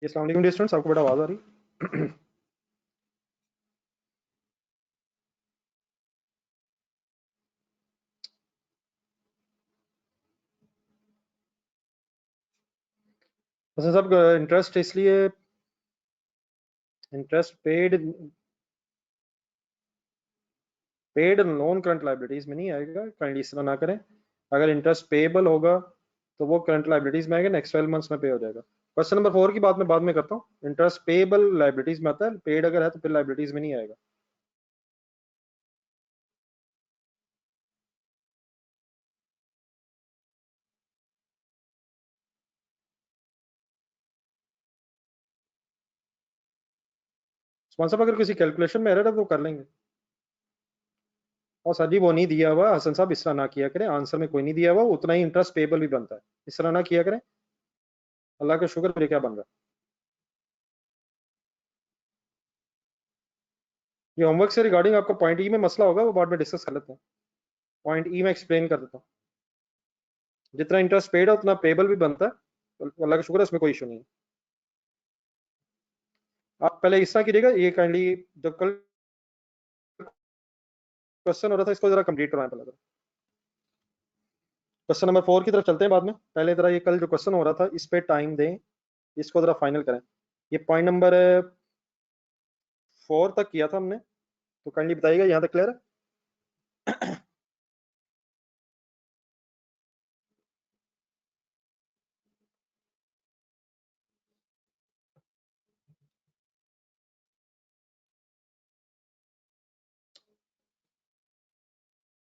अस्सलाम वालेकुम dear students, आपको बेटा आवाज आ रही? अच्छा सब इंटरेस्ट इसलिए interest paid non current liabilities में नहीं आएगा। काइंडली इस तरह ना करें। अगर इंटरेस्ट पेएबल होगा तो वो करंट लाइबिलिटीज में आएगा, नेक्स्ट 12 मंथ्स में पे हो जाएगा। क्वेश्चन नंबर 4 की बात मैं बाद में करता हूँ। इंटरेस्ट पेएबल लाइबिलिटीज में आता है, पेड अगर है तो फिर लाइबिलिटीज में नहीं आएगा। स्पॉन्सर अगर किसी कैलकुलेशन में एरर है तो कर लेंगे। और सर जी वो नहीं दिया हुआ, हसन साहब इस तरह ना किया करें, आंसर में कोई नहीं दिया हुआ, उतना ही इंटरेस्ट पेएबल भी बनता है, इस तरह ना किया करें। अल्लाह का शुक्र, मेरे क्या बन रहा है। ये होमवर्क से रिगार्डिंग आपका पॉइंट ई में मसला होगा, वो बाद में डिस्कस कर लेते हैं। पॉइंट ई में एक्सप्लेन कर देता हूँ। जितना इंटरेस्ट पेड है उतना पेबल भी बनता है, अल्लाह का शुक्र है, इसमें कोई इशू नहीं है। आप पहले इस तरह कीजिएगा, ये काइंडली जो कल क्वेश्चन हो रहा था इसको जरा कंप्लीट करवाएं पहले। क्वेश्चन नंबर 4 की तरफ चलते हैं बाद में। पहले जरा ये कल जो क्वेश्चन हो रहा था इस पे टाइम दें, इसको जरा फाइनल करें। ये पॉइंट नंबर 4 तक किया था हमने, तो काइंडली बताइएगा यहाँ तक क्लियर है?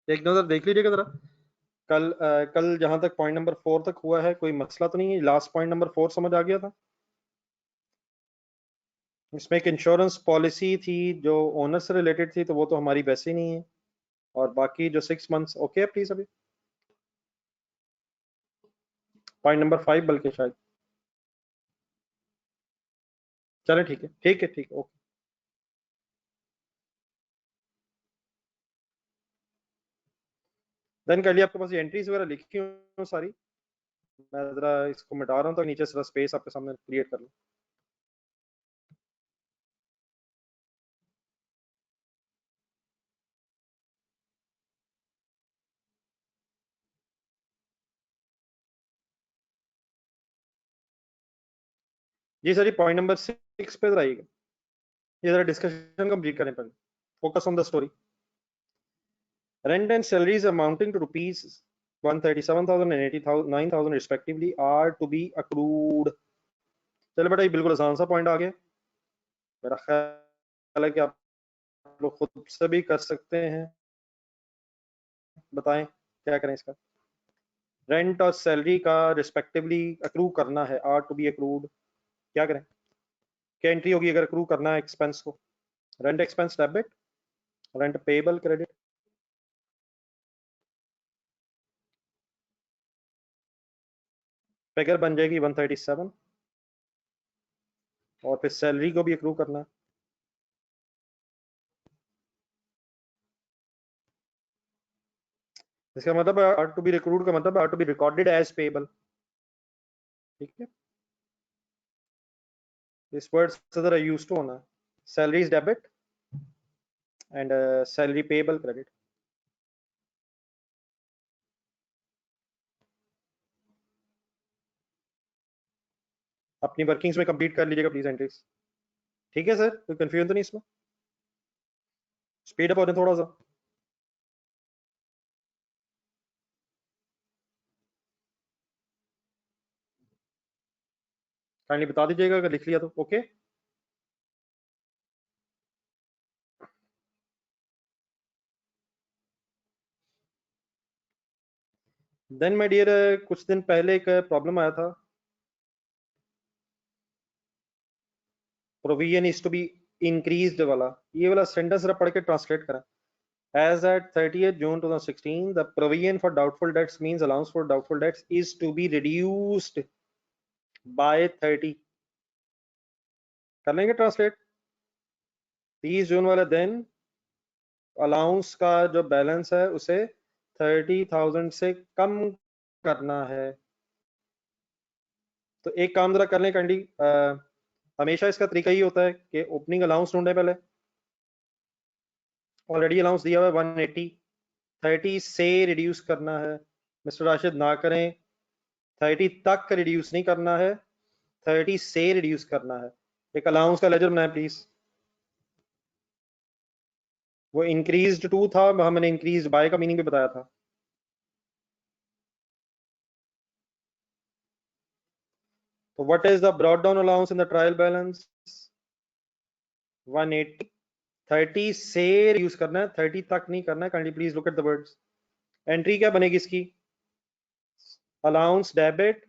एक नजर देख लीजिएगा जरा। कल जहां तक पॉइंट नंबर 4 तक हुआ है कोई मसला तो नहीं है? लास्ट पॉइंट नंबर 4 समझ आ गया था? इसमें एक इंश्योरेंस पॉलिसी थी जो ओनर से रिलेटेड थी, तो वो तो हमारी वैसे ही नहीं है। और बाकी जो 6 मंथ्स ओके है प्लीज। अभी पॉइंट नंबर 5 बल्कि शायद। चले ठीक है, ठीक है, ठीक है, ओके। देन कर लिया, आपके पास ये एंट्रीज वगैरह लिखी हूँ सारी। मैं जरा इसको मिटा रहा हूँ तो नीचे से स्पेस आपके सामने क्रिएट कर लूँ। जी सर, ये पॉइंट नंबर 6 पे जरा आइएगा। ये जरा डिस्कशन कंप्लीट करें पहले। Focus on the story. Rent and salaries amounting to rupees 137,000 and 89,000 respectively are to be accrued। चलो बेटा, ये बिल्कुल आसान सा पॉइंट आ गया। मेरा ख्याल है कि आप लोग खुद से भी कर सकते हैं। बताएं क्या करें इसका। रेंट और सैलरी का रिस्पेक्टिवली अक्रू करना है, आर टू बी अक्रूड। क्या करें? क्या एंट्री होगी अगर अक्रू करना है एक्सपेंस को? Rent expense debit, rent payable credit. Figure बन जाएगी 137। और फिर सैलरी को भी अक्रू करना है। इसका मतलब आर टू बी रिक्रूड का मतलब are to be recorded as payable. ठीक है, इस वर्ड से जरा यूज टू होना। Salary is debit and salary payable credit. अपनी वर्किंग्स में कंप्लीट कर लीजिएगा प्लीज एंट्रीज। ठीक है सर, कोई कंफ्यूजन तो नहीं इसमें? स्पीड अप होने थोड़ा सा। काइंडली बता दीजिएगा अगर लिख लिया तो ओके। देन माय डियर, कुछ दिन पहले एक प्रॉब्लम आया था। Provision is to be increased वाला, ये वाला सेंटेंस जरा पढ़ के ट्रांसलेट करें। As at 30th June 2016, the provision for doubtful debts means allowance for doubtful debts is to be reduced by 30। कर लेंगे ट्रांसलेट। 30 जून वाले दिन अलाउंस का जो बैलेंस है उसे 30,000 से कम करना है। तो एक काम जरा कर लें कैंडी, हमेशा इसका तरीका ही होता है कि ओपनिंग अलाउंस ढूंढे पहले, ऑलरेडी अलाउंस दिया हुआ है 180, 30 से रिड्यूस करना है। मिस्टर राशिद ना करें, 30 तक रिड्यूस नहीं करना है, 30 से रिड्यूस करना है। एक अलाउंस का लेजर बनाए प्लीज। वो इंक्रीज्ड टू था, हमने इंक्रीज्ड बाय का मीनिंग भी बताया था। तो what is the brought down allowance in the trial balance? 180, 30 से यूज करना है, 30 तक नहीं करना है। Kindly please look at the words. Entry क्या बनेगी इसकी? Allowance debit,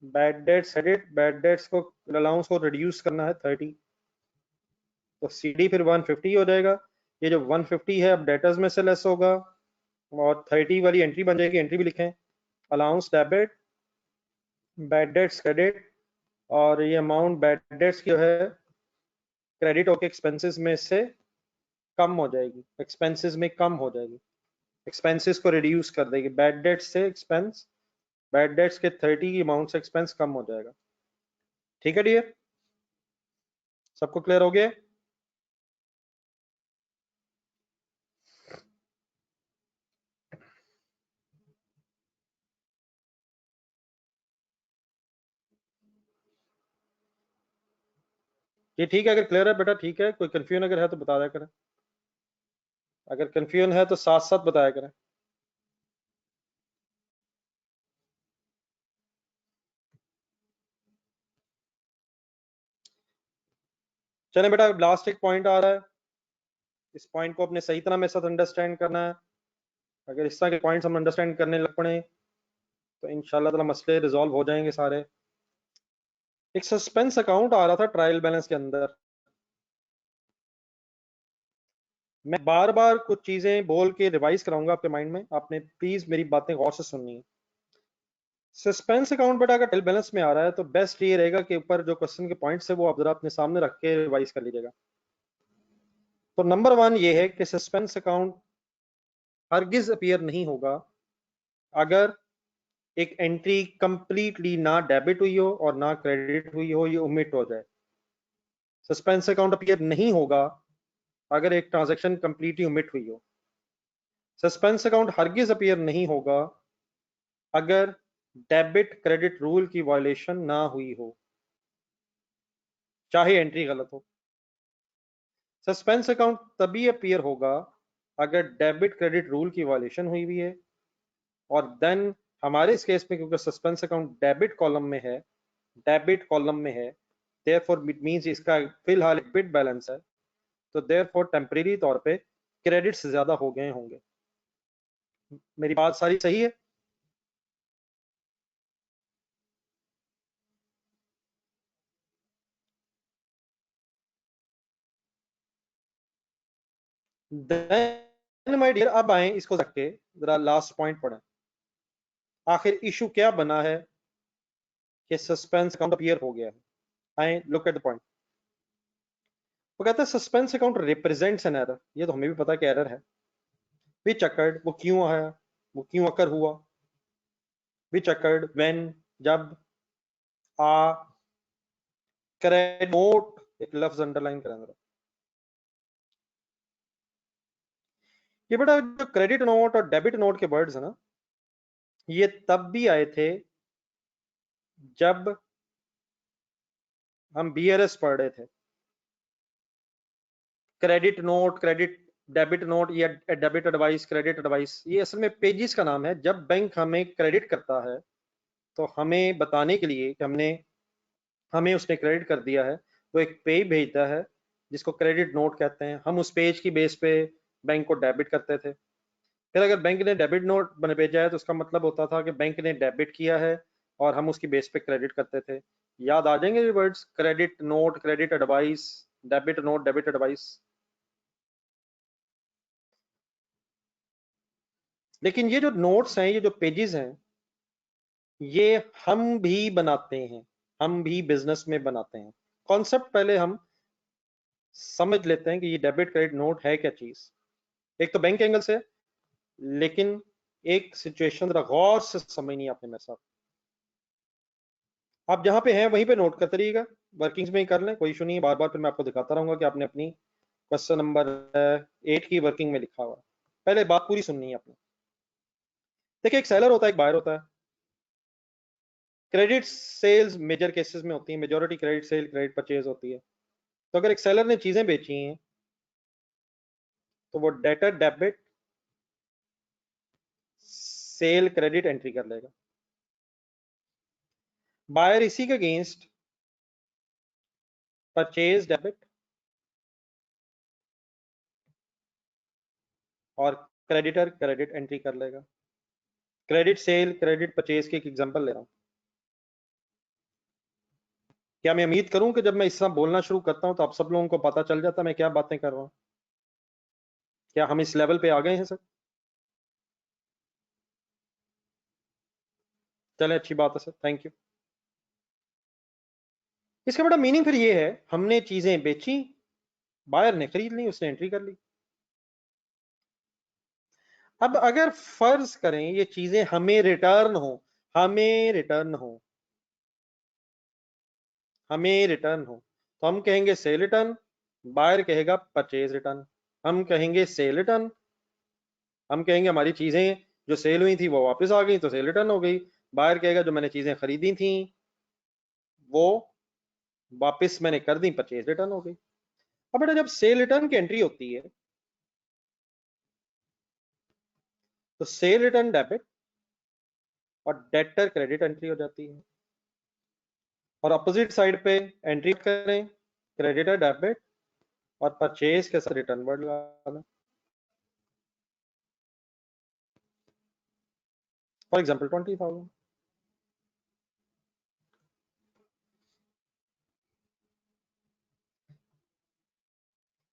bad debts credit, bad debts को अलाउंस को रिड्यूस करना है 30, तो सीडी फिर 150 हो जाएगा। ये जो 150 है अब डेटर्स में से लेस होगा और 30 वाली एंट्री बन जाएगी। एंट्री भी लिखें, allowance debit, bad debts credit, और ये अमाउंट बैड डेट्स की जो है क्रेडिट होकर एक्सपेंसेस में से कम हो जाएगी, एक्सपेंसेस में कम हो जाएगी, एक्सपेंसेस को रिड्यूस कर देगी। बैड डेट्स से एक्सपेंस, बैड डेट्स के 30 की अमाउंट से एक्सपेंस कम हो जाएगा। ठीक है डियर, सबको क्लियर हो गया? ये ठीक है, अगर क्लियर है बेटा ठीक है। कोई कंफ्यूजन अगर है तो बता दिया करें, अगर कंफ्यूजन है तो साथ साथ बताया करें। चलें बेटा, लास्ट एक पॉइंट आ रहा है, इस पॉइंट को अपने सही तरह मेरे साथ अंडरस्टैंड करना है। अगर इस तरह के पॉइंट्स हम अंडरस्टैंड करने लग पड़े तो इंशाल्लाह ताला मसले रिजॉल्व हो जाएंगे सारे। एक सस्पेंस अकाउंट आ रहा था ट्रायल बैलेंस के अंदर। मैं बार बार कुछ चीजें बोल के रिवाइज कराऊंगा आपके माइंड में, आपने प्लीज मेरी बातें गौर से सुननी है। सस्पेंस अकाउंट बेटा अगर ट्रायल बैलेंस में आ रहा है तो बेस्ट ये रहेगा कि ऊपर जो क्वेश्चन के पॉइंट्स है वो आप जरा अपने सामने रख के रिवाइज कर लीजिएगा। तो नंबर 1 ये है कि सस्पेंस अकाउंट हरगिज अपीयर नहीं होगा अगर एक एंट्री कंप्लीटली ना डेबिट हुई हो और ना क्रेडिट हुई हो, ये ओमिट हो जाए। सस्पेंस अकाउंट अपीयर नहीं होगा अगर एक ट्रांजैक्शन कंप्लीटली ओमिट हुई हो। सस्पेंस अकाउंट हरगिज अपीयर नहीं होगा अगर डेबिट क्रेडिट रूल की वायलेशन ना हुई हो, चाहे एंट्री गलत हो। सस्पेंस अकाउंट तभी अपीयर होगा अगर डेबिट क्रेडिट रूल की वायलेशन हुई हुई है, और देन हमारे इस केस में क्योंकि सस्पेंस अकाउंट डेबिट कॉलम में है, डेबिट कॉलम में है, देयरफॉर इट मींस इसका फिलहाल डेबिट बैलेंस है, तो देयरफॉर टेम्परेरी तौर पे क्रेडिट्स ज्यादा हो गए होंगे। मेरी बात सारी सही है? देन माय डियर अब आए इसको रख के जरा लास्ट पॉइंट पढ़ें। आखिर इशू क्या बना है कि सस्पेंस अकाउंट अपीयर हो गया है? आए लुक एट द पॉइंट। वो कहता है suspense account represents an error. ये तो हमें भी पता है कि एरर है। विच अकर्ड, वो क्यों आया, वो क्यों अकर हुआ। विच अकर्ड व्हेन, जब। आ क्रेडिट नोट, एक लफ्ज अंडरलाइन करें जरा। ये बेटा जो क्रेडिट नोट और डेबिट नोट के वर्ड्स है ना, ये तब भी आए थे जब हम बीआरएस पढ़ रहे थे। Credit note, credit debit note या डेबिट एडवाइस, क्रेडिट एडवाइस, ये असल में पेजेस का नाम है। जब बैंक हमें क्रेडिट करता है तो हमें बताने के लिए कि हमें उसने क्रेडिट कर दिया है, वो एक पेज भेजता है जिसको क्रेडिट नोट कहते हैं। हम उस पेज की बेस पे बैंक को डेबिट करते थे। फिर अगर बैंक ने डेबिट नोट बने भेजा है तो उसका मतलब होता था कि बैंक ने डेबिट किया है और हम उसकी बेस पे क्रेडिट करते थे। याद आ जाएंगे ये words, credit note, credit advice, debit note, debit advice. लेकिन ये जो नोट्स हैं, ये जो पेजेस हैं, ये हम भी बनाते हैं, हम भी बिजनेस में बनाते हैं। कॉन्सेप्ट पहले हम समझ लेते हैं कि ये डेबिट क्रेडिट नोट है क्या चीज। एक तो बैंक एंगल से, लेकिन एक सिचुएशन जरा गौर से समझनी है आपने मेरे साथ। आप जहां पे हैं वहीं पे नोट करते रहिएगा। वर्किंग्स में ही कर लें, कोई इशू नहीं है, बार बार फिर मैं आपको दिखाता रहूंगा कि आपने अपनी क्वेश्चन नंबर 8 की वर्किंग में लिखा हुआ है। पहले बात पूरी सुननी है आपने। देखिए, एक सेलर होता है, एक बायर होता है। क्रेडिट सेल्स मेजर केसेस में होती है, majority credit sale credit purchase होती है। तो अगर एक सेलर ने चीजें बेची हैं तो वो debtor debit cell credit entry कर लेगा। बायर इसी के अगेंस्ट परचेज डेबिट और क्रेडिटर क्रेडिट एंट्री कर लेगा। क्रेडिट सेल क्रेडिट परचेज की एक एग्जांपल ले रहा हूं। क्या मैं उम्मीद करूं कि जब मैं इस तरह बोलना शुरू करता हूं तो आप सब लोगों को पता चल जाता मैं क्या बातें कर रहा हूं? क्या हम इस लेवल पे आ गए हैं सर? चले, अच्छी बात है सर, थैंक यू। इसका बड़ा मीनिंग फिर ये है, हमने चीजें बेची, बायर ने खरीद ली, उसने एंट्री कर ली। अब अगर फर्ज करें ये चीजें हमें रिटर्न हो, हमें रिटर्न हो, हमें रिटर्न हो, तो हम कहेंगे सेल रिटर्न, बायर कहेगा परचेज रिटर्न। हम कहेंगे सेल रिटर्न, हम कहेंगे हमारी चीजें जो सेल हुई थी वो वापस आ गई तो सेल रिटर्न हो गई। बायर कहेगा जो मैंने चीजें खरीदी थी वो वापस मैंने कर दी, परचेज रिटर्न हो गई। अब बेटा जब सेल रिटर्न की एंट्री होती है तो सेल रिटर्न डेबिट और डेटर क्रेडिट एंट्री हो जाती है। और अपोजिट साइड पे एंट्री करें क्रेडिटर डेबिट और परचेज के साथ रिटर्न वर्ड लगाना। For example 20,000।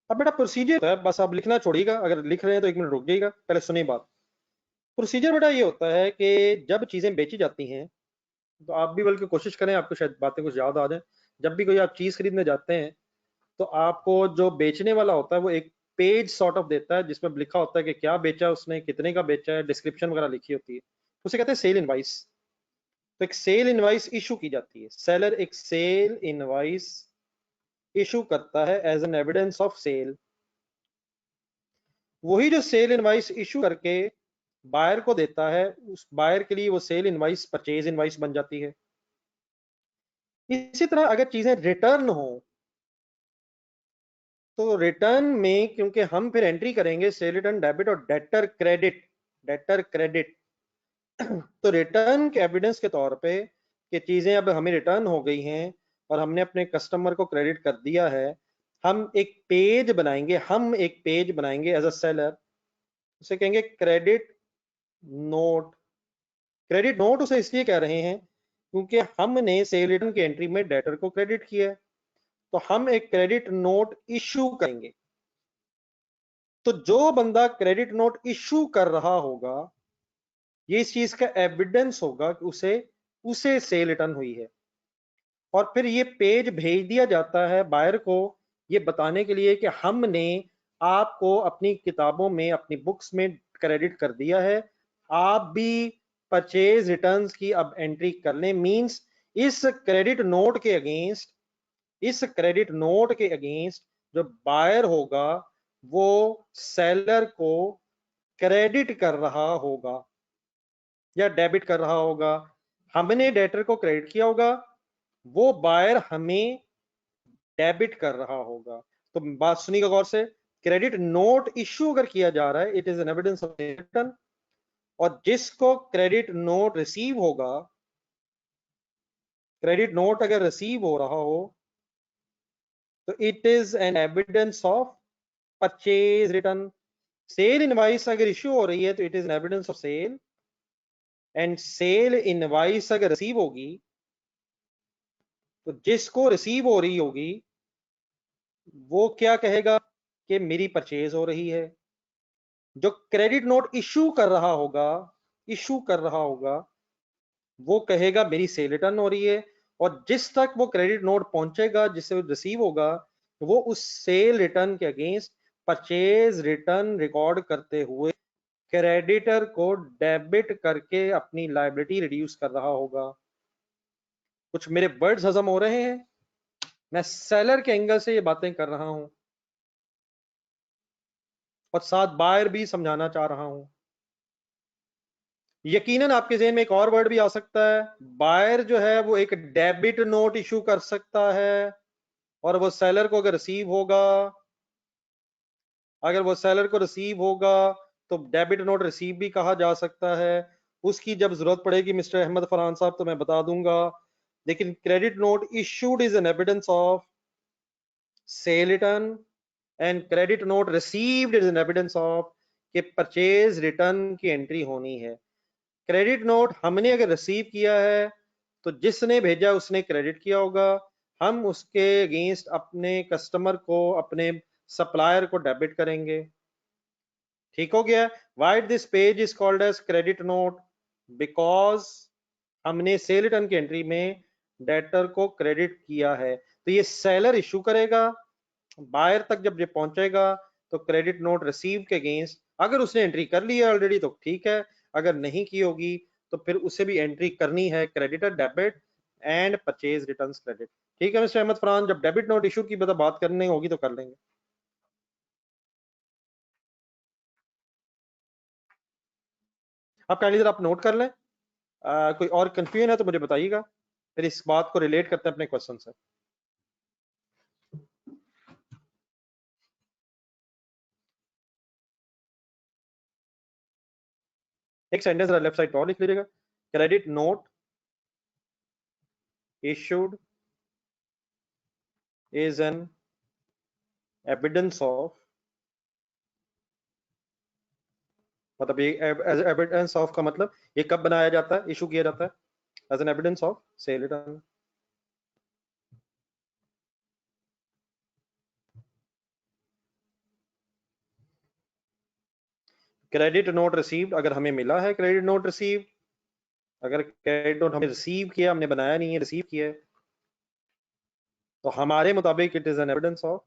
अब बेटा प्रोसीजर है, बस आप लिखना छोड़िएगा, अगर लिख रहे हैं तो 1 मिनट रुक जाइएगा, पहले सुनिए बात। प्रोसीजर बेटा ये होता है कि जब चीजें बेची जाती हैं तो आप भी बल्कि कोशिश करें, आपको शायद बातें कुछ याद आ जाए। जब भी कोई आप चीज खरीदने जाते हैं तो आपको जो बेचने वाला होता है वो एक पेज सॉर्ट ऑफ देता है जिसमें लिखा होता है कि क्या बेचा उसने, कितने का बेचा है, डिस्क्रिप्शन वगैरह लिखी होती है, उसे कहते हैं सेल इनवाइस। तो एक सेल इनवाइस इशू की जाती है, सेलर एक सेल इनवाइस इशू करता है as an evidence of sale. वही जो सेल इनवाइस इशू करके बायर को देता है, उस बायर के लिए वो सेल इनवाइस परचेज इनवाइस बन जाती है। इसी तरह अगर चीजें रिटर्न हो तो रिटर्न में क्योंकि हम फिर एंट्री करेंगे सेल रिटर्न डेबिट और डेटर क्रेडिट, डेटर क्रेडिट। तो रिटर्न के एविडेंस के तौर पे कि चीजें अब हमें रिटर्न हो गई हैं और हमने अपने कस्टमर को क्रेडिट कर दिया है, हम एक पेज बनाएंगे, हम एक पेज बनाएंगे एज अ सेलर, उसे कहेंगे क्रेडिट नोट। क्रेडिट नोट उसे इसलिए कह रहे हैं क्योंकि हमने सेल रिटर्न की एंट्री में डेटर को क्रेडिट किया है, तो हम एक क्रेडिट नोट इशू करेंगे। तो जो बंदा क्रेडिट नोट इशू कर रहा होगा ये इस चीज का एविडेंस होगा कि उसे उसे सेल रिटर्न हुई है। और फिर ये पेज भेज दिया जाता है बायर को ये बताने के लिए कि हमने आपको अपनी किताबों में, अपनी बुक्स में क्रेडिट कर दिया है, आप भी परचेज रिटर्न्स की अब एंट्री कर लें। मींस इस क्रेडिट नोट के अगेंस्ट, इस क्रेडिट नोट के अगेंस्ट जो बायर होगा वो सेलर को क्रेडिट कर रहा होगा या डेबिट कर रहा होगा। हमने डेटर को क्रेडिट किया होगा, वो बायर हमें डेबिट कर रहा होगा। तो बात सुनिएगा गौर से, क्रेडिट नोट इश्यू अगर किया जा रहा है it is an evidence of return, और जिसको क्रेडिट नोट रिसीव होगा, क्रेडिट नोट अगर रिसीव हो रहा हो तो it is an evidence of purchase return. Sale invoice अगर इश्यू हो रही है तो it is an evidence of sale, and sale invoice अगर रिसीव होगी तो जिसको रिसीव हो रही होगी वो क्या कहेगा कि मेरी परचेज हो रही है। जो क्रेडिट नोट इशू कर रहा होगा, इशू कर रहा होगा, वो कहेगा मेरी सेल रिटर्न हो रही है। और जिस तक वो क्रेडिट नोट पहुंचेगा, जिससे वो रिसीव होगा, वो उस सेल रिटर्न के अगेंस्ट परचेज रिटर्न रिकॉर्ड करते हुए क्रेडिटर को डेबिट करके अपनी लायबिलिटी रिड्यूस कर रहा होगा। कुछ मेरे वर्ड्स हजम हो रहे हैं? मैं सेलर के एंगल से ये बातें कर रहा हूं और साथ बायर भी समझाना चाह रहा हूं। यकीनन आपके ज़हन में एक और वर्ड भी आ सकता है, बायर जो है वो एक डेबिट नोट इशू कर सकता है और वो सेलर को अगर रिसीव होगा, अगर वो सेलर को रिसीव होगा तो डेबिट नोट रिसीव भी कहा जा सकता है। उसकी जब जरूरत पड़ेगी मिस्टर अहमद फरहान साहब तो मैं बता दूंगा, लेकिन credit note issued is an evidence of sale return and credit note received is an evidence of कि परचेज रिटर्न की एंट्री होनी है। क्रेडिट नोट हमने अगर रिसीव किया है तो जिसने भेजा उसने क्रेडिट किया होगा, हम उसके अगेंस्ट अपने कस्टमर को, अपने सप्लायर को डेबिट करेंगे। ठीक हो गया। White this page is called as credit note because हमने सेल रिटर्न की एंट्री में डेटर को क्रेडिट किया है। तो ये सेलर इशू करेगा, बायर तक जब ये पहुंचेगा तो क्रेडिट नोट रिसीव के अगेंस्ट अगर उसने एंट्री कर ली है ऑलरेडी तो ठीक है, अगर नहीं की होगी तो फिर उसे भी एंट्री करनी है, creditor debit and purchase returns credit. ठीक है मिस्टर अहमद फरहान, जब डेबिट नोट इशू की बात करनी होगी तो कर लेंगे। आप काइंडली जरा आप नोट कर लें, कोई और कंफ्यूजन है तो मुझे बताइएगा, फिर इस बात को रिलेट करते हैं अपने क्वेश्चन से। एक सेंटेंस लेफ्ट साइड पर और लिख लीजिएगा, credit note issued is an evidence of, मतलब ये एविडेंस ऑफ का मतलब ये कब बनाया जाता है, इशू किया जाता है, as an evidence of sale return. Credit note received, अगर हमें मिला है क्रेडिट नोट रिसीव्ड, अगर क्रेडिट नोट हमें रिसीव किया, हमने बनाया नहीं है, रिसीव किया है, तो हमारे मुताबिक it is an evidence of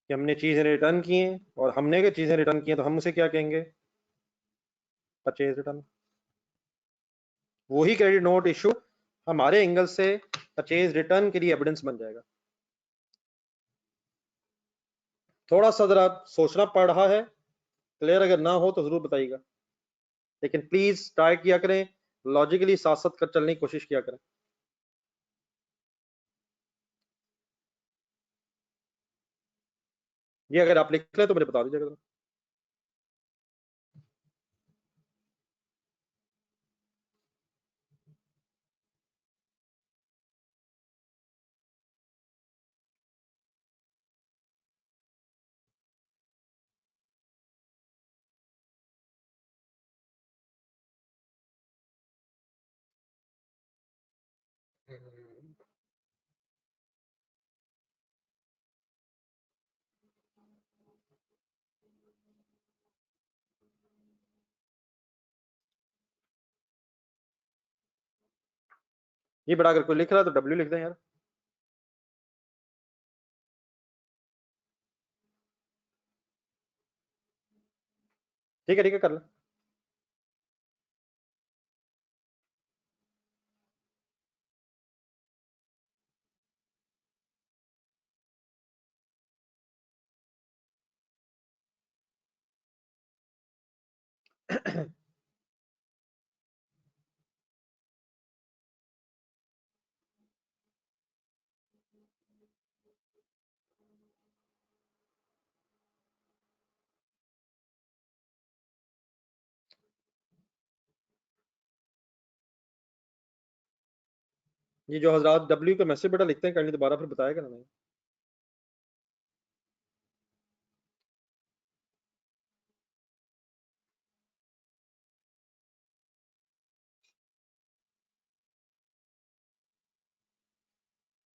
कि हमने चीजें रिटर्न की हैं, और हमने अगर चीजें रिटर्न की हैं तो हम उसे क्या कहेंगे, परचेज रिटर्न। वही क्रेडिट नोट इशू हमारे एंगल से परचेज रिटर्न के लिए एविडेंस बन जाएगा। थोड़ा सा जरा सोचना पड़ रहा है, क्लियर अगर ना हो तो जरूर बताइएगा, लेकिन प्लीज ट्राई किया करें, लॉजिकली साथ साथ कर चलने की कोशिश किया करें। ये अगर आप लिख लें तो मुझे बता दीजिएगा। ये बड़ा अगर कोई लिख रहा है तो डब्ल्यू लिख दें यार। ठीक है कर लें। ये जो हजरात डब्ल्यू का मैसेज बेटा लिखते हैं, कहीं दोबारा फिर बताएगा ना।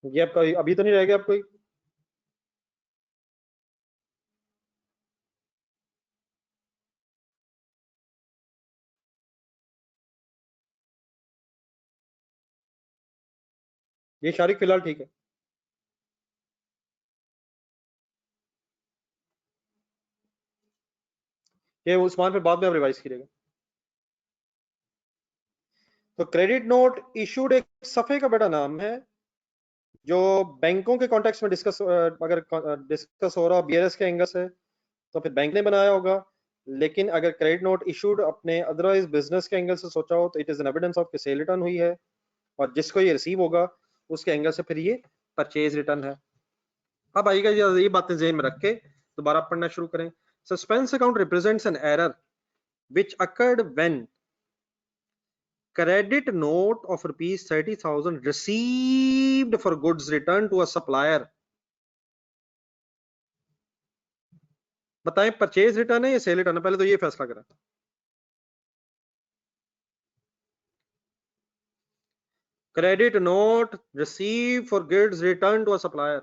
ये आपका अभी तो नहीं रहेगा आपको, ये शारिक फिलहाल ठीक है। ये उस्मान फिर बाद में आप रिवाइज करिएगा। तो क्रेडिट नोट इशूड एक सफे का बड़ा नाम है, जो बैंकों के कॉन्टेक्स्ट में डिस्कस अगर डिस्कस हो रहा हो बीआरएस के एंगल से तो फिर बैंक ने बनाया होगा, लेकिन अगर क्रेडिट नोट इशूड अपने अदरवाइज बिजनेस के एंगल से सोचा हो तो it is an evidence of कि सेल रिटर्न हुई है, और जिसको ये रिसीव होगा उसके एंगल से फिर ये परचेज रिटर्न है। अब आइएगा ये बातें ज़हन में रख के दोबारा पढ़ना शुरू करें। Suspense account represents an error which occurred when credit note of rupees 30,000 received for goods returned to a supplier। बताएं परचेज रिटर्न है या सेल रिटर्न है, पहले तो ये फैसला करें। Credit note receive for goods return to a supplier.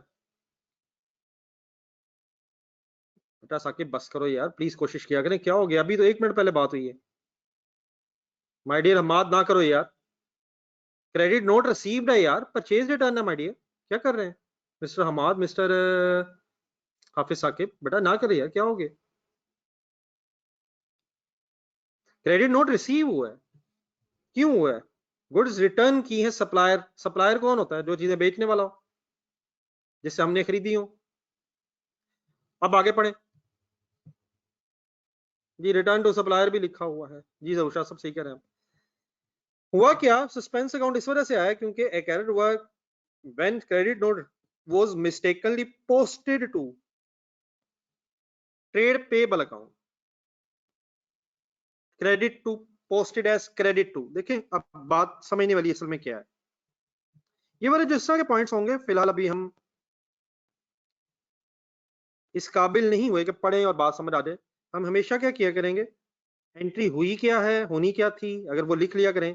बेटा साकिब बस करो यार प्लीज, कोशिश किया करें। क्या हो गया, अभी तो 1 मिनट पहले बात हुई है। माय डियर हमाद ना करो यार, क्रेडिट नोट रिसीव्ड है यार, परचेज रिटर्न है माय डियर, क्या कर रहे हैं मिस्टर हमाद, मिस्टर हाफिज साकिब, बेटा ना करो यार, क्या हो गया। क्रेडिट नोट रिसीव हुआ है, क्यों हुआ है? गुड्स रिटर्न की है सप्लायर। सप्लायर कौन होता है? जो चीजें बेचने वाला हो, जिससे हमने खरीदी हो। अब आगे पढ़े जी, रिटर्न टू सप्लायर भी लिखा हुआ है जी, जरूर सब सही कह रहे हैं। हुआ क्या, सस्पेंस अकाउंट इस वजह से आया क्योंकि एक एरर हुआ when credit note was mistakenly posted to trade payable account. Credit to posted as credit to. देखें अब बात समझने वाली असल में क्या है, ये वाले जिस तरह के पॉइंट्स होंगे फिलहाल अभी हम इस काबिल नहीं हुए कि पढ़ें और बात समझ आ जाए। हम हमेशा क्या किया करेंगे, एंट्री हुई क्या है, होनी क्या थी, अगर वो लिख लिया करें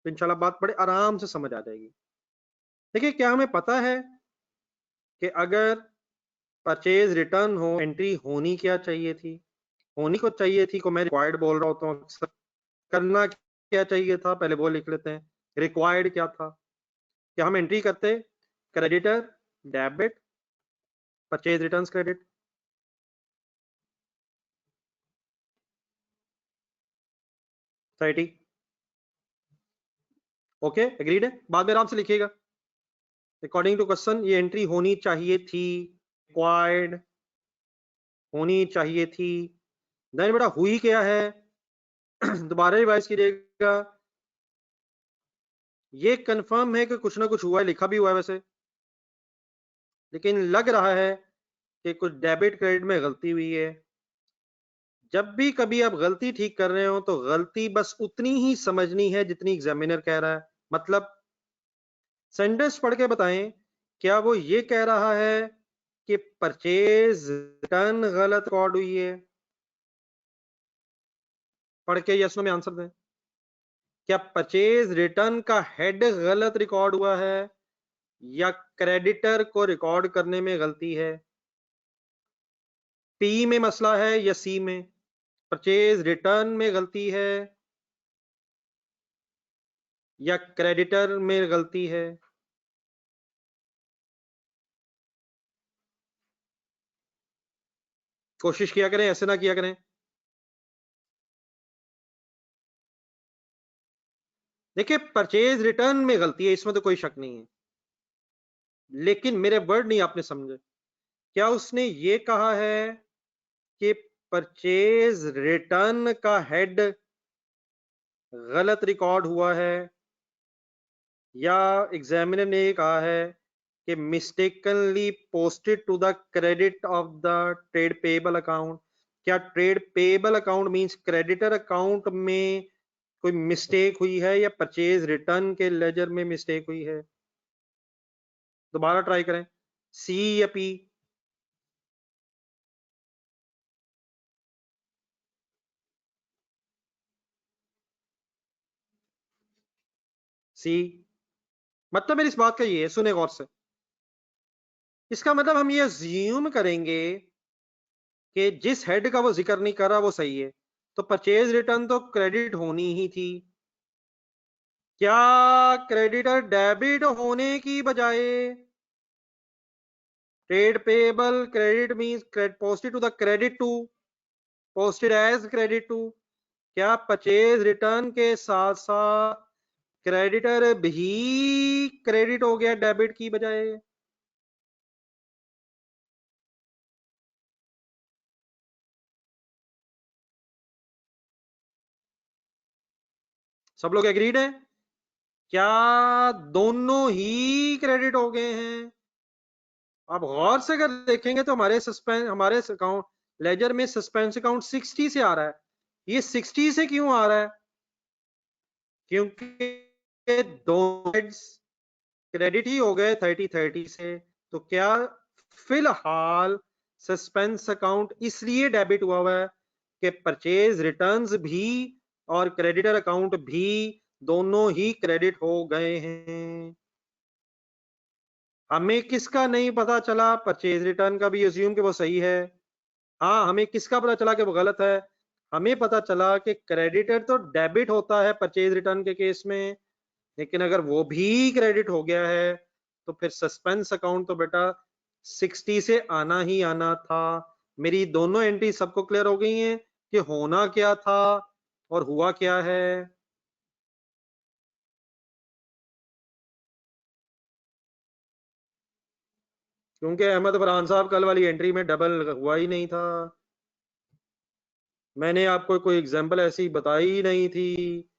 तो इंशाल्लाह बात बड़े आराम से समझ आ जाएगी। देखिए क्या हमें पता है कि अगर परचेज रिटर्न हो, एंट्री होनी क्या चाहिए थी, होनी को चाहिए थी को मैं रिक्वायर्ड बोल रहा होता हूँ अक्सर। करना क्या चाहिए था, पहले वो लिख लेते हैं। रिक्वायर्ड क्या था, क्या हम एंट्री करते creditor debit purchase returns credit. Okay agreed है, बाद में आराम से लिखिएगा। अकॉर्डिंग टू क्वेश्चन ये एंट्री होनी चाहिए थी, रिक्वायर्ड होनी चाहिए थी। देन बेटा हुई क्या है, दोबारा रिवाइज कीजिएगा। ये कंफर्म है कि कुछ ना कुछ हुआ है, लिखा भी हुआ है वैसे, लेकिन लग रहा है कि कुछ डेबिट क्रेडिट में गलती हुई है। जब भी कभी आप गलती ठीक कर रहे हो तो गलती बस उतनी ही समझनी है जितनी एग्जामिनर कह रहा है। मतलब सेंटेंस पढ़ के बताएं, क्या वो ये कह रहा है कि परचेज रिटर्न गलत रिकॉर्ड हुई है? पढ़ के यस नो में आंसर दें। क्या परचेज रिटर्न का हेड गलत रिकॉर्ड हुआ है या क्रेडिटर को रिकॉर्ड करने में गलती है? पी में मसला है या सी में? परचेज रिटर्न में गलती है या क्रेडिटर में गलती है? कोशिश किया करें, ऐसे ना किया करें। देखिए परचेज रिटर्न में गलती है, इसमें तो कोई शक नहीं है, लेकिन मेरे वर्ड नहीं आपने समझे। क्या उसने ये कहा है कि परचेज रिटर्न का हेड गलत रिकॉर्ड हुआ है, या एग्जामिनर ने ये कहा है कि mistakenly posted to the credit of the trade payable account? क्या trade payable account means creditor account में कोई मिस्टेक हुई है या परचेज रिटर्न के लेजर में मिस्टेक हुई है? दोबारा ट्राई करें, सी या पी? सी। मतलब मेरी इस बात का ये है, सुने गौर से, इसका मतलब हम ये अज्यूम करेंगे कि जिस हेड का वो जिक्र नहीं कर रहा वो सही है, तो परचेज रिटर्न तो क्रेडिट होनी ही थी। क्या क्रेडिटर डेबिट होने की बजाय trade payable credit means posted to the credit to, posted as credit to, क्या परचेज रिटर्न के साथ साथ क्रेडिटर भी क्रेडिट हो गया डेबिट की बजाय। सब लोग एग्रीड है? क्या दोनों ही क्रेडिट हो गए हैं? आप गौर से अगर देखेंगे तो हमारे अकाउंट लेजर में सस्पेंस अकाउंट 60 से आ रहा है। ये 60 से क्यों आ रहा है? क्योंकि दोनों हेड्स क्रेडिट ही हो गए 30 से। तो क्या फिलहाल सस्पेंस अकाउंट इसलिए डेबिट हुआ है कि परचेज रिटर्न्स भी और क्रेडिटर अकाउंट भी दोनों ही क्रेडिट हो गए हैं। हमें किसका नहीं पता चला? परचेज रिटर्न का भी अज्यूम कि वो सही है। हाँ, हमें किसका पता चला कि वो गलत है? हमें पता चला कि क्रेडिटर तो डेबिट होता है परचेज रिटर्न के केस में, लेकिन अगर वो भी क्रेडिट हो गया है तो फिर सस्पेंस अकाउंट तो बेटा 60 से आना ही आना था। मेरी दोनों एंट्री सबको क्लियर हो गई हैं कि होना क्या था और हुआ क्या है? क्योंकि अहमद फरहान साहब कल वाली एंट्री में डबल हुआ ही नहीं था। मैंने आपको कोई एग्जांपल ऐसी बताई ही नहीं थी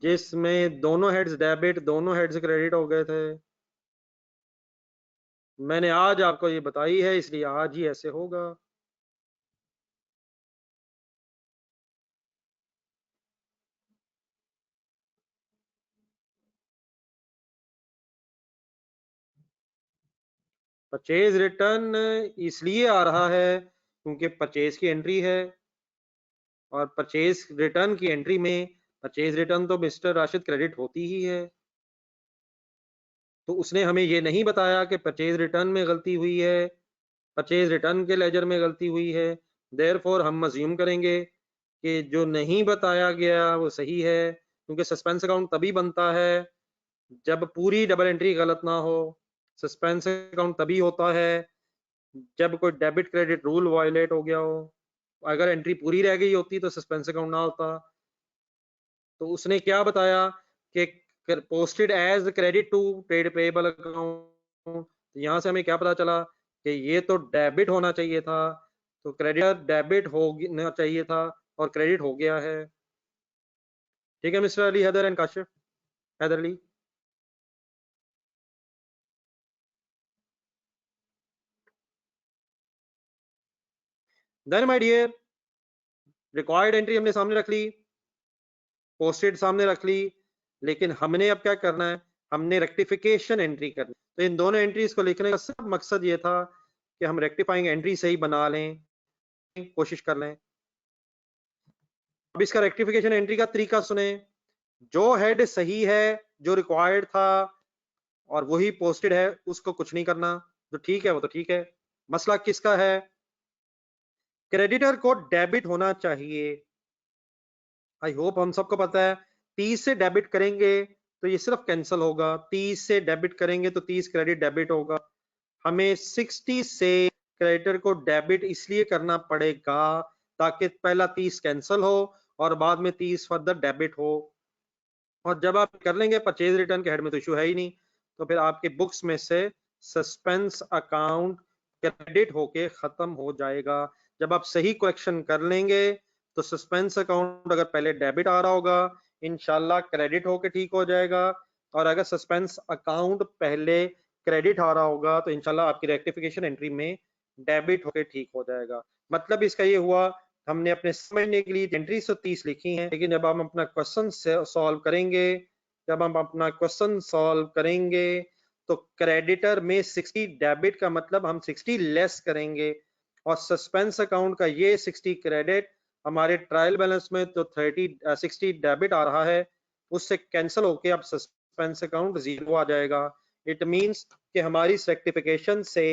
जिसमें दोनों हेड्स डेबिट दोनों हेड्स क्रेडिट हो गए थे। मैंने आज आपको ये बताई है, इसलिए आज ही ऐसे होगा। परचेज रिटर्न इसलिए आ रहा है क्योंकि परचेज की एंट्री है, और परचेज रिटर्न की एंट्री में परचेज रिटर्न तो मिस्टर राशिद क्रेडिट होती ही है। तो उसने हमें ये नहीं बताया कि परचेज रिटर्न में गलती हुई है, परचेज रिटर्न के लेजर में गलती हुई है। देयरफॉर हम अज्यूम करेंगे कि जो नहीं बताया गया वो सही है, क्योंकि सस्पेंस अकाउंट तभी बनता है जब पूरी डबल एंट्री गलत ना हो। सस्पेंस अकाउंट तभी होता है जब कोई डेबिट क्रेडिट रूल वायलेट हो गया हो। अगर एंट्री पूरी रह गई होती तो सस्पेंस अकाउंट ना होता। तो उसने क्या बताया कि posted as credit to trade payable account. यहां से हमें क्या पता चला कि ये तो डेबिट होना चाहिए था, तो क्रेडिट डेबिट होना चाहिए था और क्रेडिट हो गया है। ठीक है mister Ali Haider and Kashif, Haider Ali. Then my dear, required entry हमने सामने रख ली, पोस्टेड सामने रख ली, लेकिन हमने अब क्या करना है? हमने रेक्टिफिकेशन एंट्री करनी। तो इन दोनों एंट्रीज को लिखने का सब मकसद ये था कि हम रेक्टिफाइंग एंट्री सही बना लें, कोशिश कर लें। अब इसका रेक्टिफिकेशन एंट्री का तरीका सुने। जो हेड सही है, जो रिक्वायर्ड था और वही पोस्टेड है, उसको कुछ नहीं करना। जो ठीक है वो तो ठीक है। मसला किसका है? क्रेडिटर को डेबिट होना चाहिए। आई होप हम सबको पता है 30 से डेबिट करेंगे तो ये सिर्फ कैंसिल होगा, 30 से डेबिट करेंगे तो 30 क्रेडिट डेबिट होगा। हमें 60 से क्रेडिटर को डेबिट इसलिए करना पड़ेगा ताकि पहला 30 कैंसिल हो और बाद में 30 फर्दर डेबिट हो। और जब आप कर लेंगे परचेज रिटर्न के हेड में तो इशू है ही नहीं, तो फिर आपके बुक्स में से सस्पेंस अकाउंट क्रेडिट होके खत्म हो जाएगा। जब आप सही क्वेश्चन कर लेंगे तो सस्पेंस अकाउंट अगर पहले डेबिट आ रहा होगा, इंशाल्लाह क्रेडिट होके ठीक हो जाएगा। और अगर सस्पेंस अकाउंट पहले क्रेडिट आ रहा होगा तो इंशाल्लाह आपकी रेक्टिफिकेशन एंट्री में डेबिट होके ठीक हो जाएगा। मतलब इसका ये हुआ, हमने अपने समझने के लिए एंट्री 30 लिखी हैं, लेकिन जब हम अपना क्वेश्चन सॉल्व करेंगे, जब हम अपना क्वेश्चन सॉल्व करेंगे तो क्रेडिटर में 60 डेबिट का मतलब हम 60 लेस करेंगे, और सस्पेंस अकाउंट का ये 60 क्रेडिट हमारे ट्रायल बैलेंस में तो 60 डेबिट आ रहा है, उससे कैंसिल होके अब सस्पेंस अकाउंट जीरो आ जाएगा। इट मींस कि हमारी रेक्टिफिकेशन से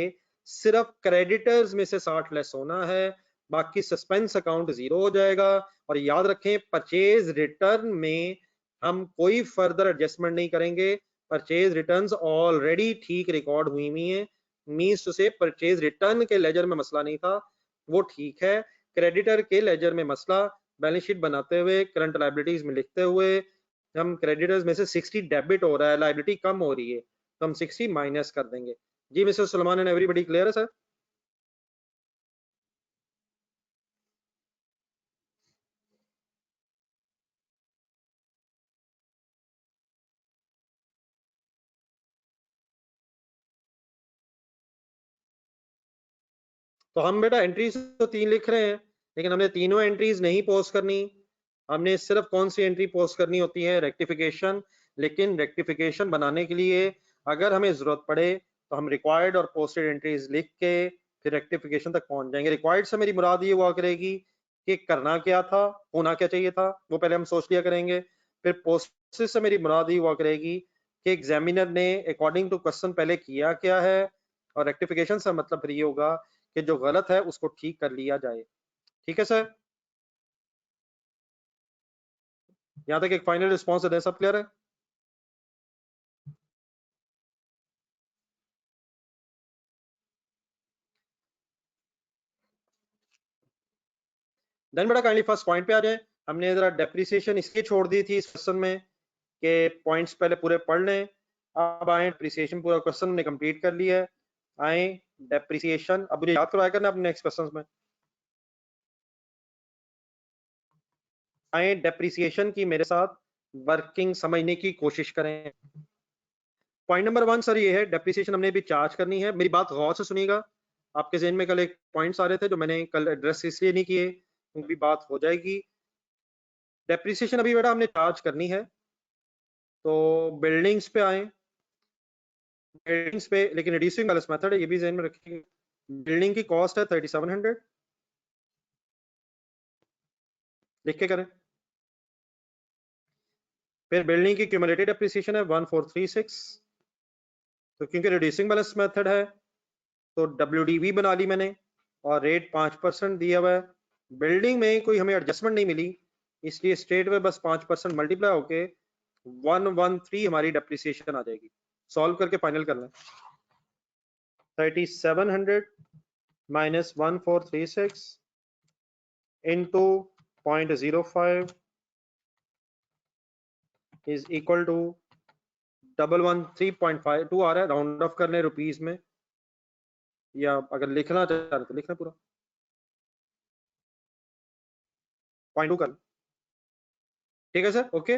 सिर्फ क्रेडिटर्स में से 60 लेस होना है, बाकी सस्पेंस अकाउंट जीरो हो जाएगा। और याद रखें परचेज रिटर्न में हम कोई फर्दर एडजस्टमेंट नहीं करेंगे, परचेज रिटर्न्स ऑलरेडी ठीक रिकॉर्ड हुई हुई हैं। मींस टू से परचेज रिटर्न के लेजर में मसला नहीं था, वो ठीक है। क्रेडिटर के लेजर में मसला बैलेंस शीट बनाते हुए करंट लायबिलिटीज में लिखते हुए हम क्रेडिटर्स में से 60 डेबिट हो रहा है, लायबिलिटी कम हो रही है, तो हम 60 माइनस कर देंगे। जी mister Salman and everybody clear है सर? तो हम बेटा एंट्रीज तो 3 लिख रहे हैं, लेकिन हमने तीनों एंट्रीज नहीं पोस्ट करनी। हमने सिर्फ कौन सी एंट्री पोस्ट करनी होती है? रेक्टिफिकेशन। लेकिन रेक्टिफिकेशन बनाने के लिए अगर हमें जरूरत पड़े तो हम रिक्वायर्ड और पोस्टेड एंट्रीज लिख के फिर रेक्टिफिकेशन तक पहुंच जाएंगे। रिक्वायर्ड से मेरी मुराद ये हुआ करेगी कि करना क्या था, होना क्या चाहिए था, वो पहले हम सोच लिया करेंगे। फिर पोस्टेड से मेरी मुराद ये हुआ करेगी कि एग्जामिनर ने अकॉर्डिंग टू क्वेश्चन पहले किया क्या है, और रेक्टिफिकेशन से मतलब फिर ये होगा कि जो गलत है उसको ठीक कर लिया जाए। ठीक है सर? यहाँ तक एक फाइनल रिस्पॉन्स दें, सब क्लियर है? देन बेटा काइंडली फर्स्ट पॉइंट पे आ जाए। हमने जरा डेप्रिसिएशन इसलिए छोड़ दी थी इस क्वेश्चन में कि पॉइंट्स पहले पूरे पढ़ लें। अब आए डेप्रिसिएशन, पूरा क्वेश्चन हमने कंप्लीट कर लिया है। आए डेप्रिसिएशन, अब मुझे याद करवाया करना अपने नेक्स्ट क्वेश्चन में। आए डेप्रिसिएशन की मेरे साथ वर्किंग समझने की कोशिश करें। पॉइंट नंबर 1 सर ये है, डेप्रिसिएशन हमने भी चार्ज करनी है। मेरी बात गौर से सुनिएगा। आपके जहन में कल एक पॉइंट्स आ रहे थे जो मैंने कल एड्रेस इसलिए नहीं किए, उनकी बात हो जाएगी। डेप्रिसिएशन अभी बेटा हमने चार्ज करनी है, तो बिल्डिंग्स पे आए। बिल्डिंग्स पे लेकिन रिड्यूसिंग बैलेंस मेथड है, ये भी जहन में रखिएगा। बिल्डिंग की कॉस्ट है 3700, लिख के करें। फिर बिल्डिंग की क्यूमुलेटेड डेप्रिसिएशन है 1436। तो क्योंकि रिड्यूसिंग बैलेंस मेथड है तो WDV बना ली मैंने, और रेट 5% दिया हुआ है। बिल्डिंग में कोई हमें एडजस्टमेंट नहीं मिली, इसलिए स्ट्रेट में बस 5% मल्टीप्लाई होके 113 हमारी डेप्रिसिएशन आ जाएगी। सॉल्व करके फाइनल कर लें। 3700 minus 1436 into 0.05 is equal to 113.52 आ रहा है। राउंड ऑफ कर लें रुपीस में, या अगर लिखना चाह रहे तो लिखना पूरा 0.2 कर। ठीक है सर? ओके,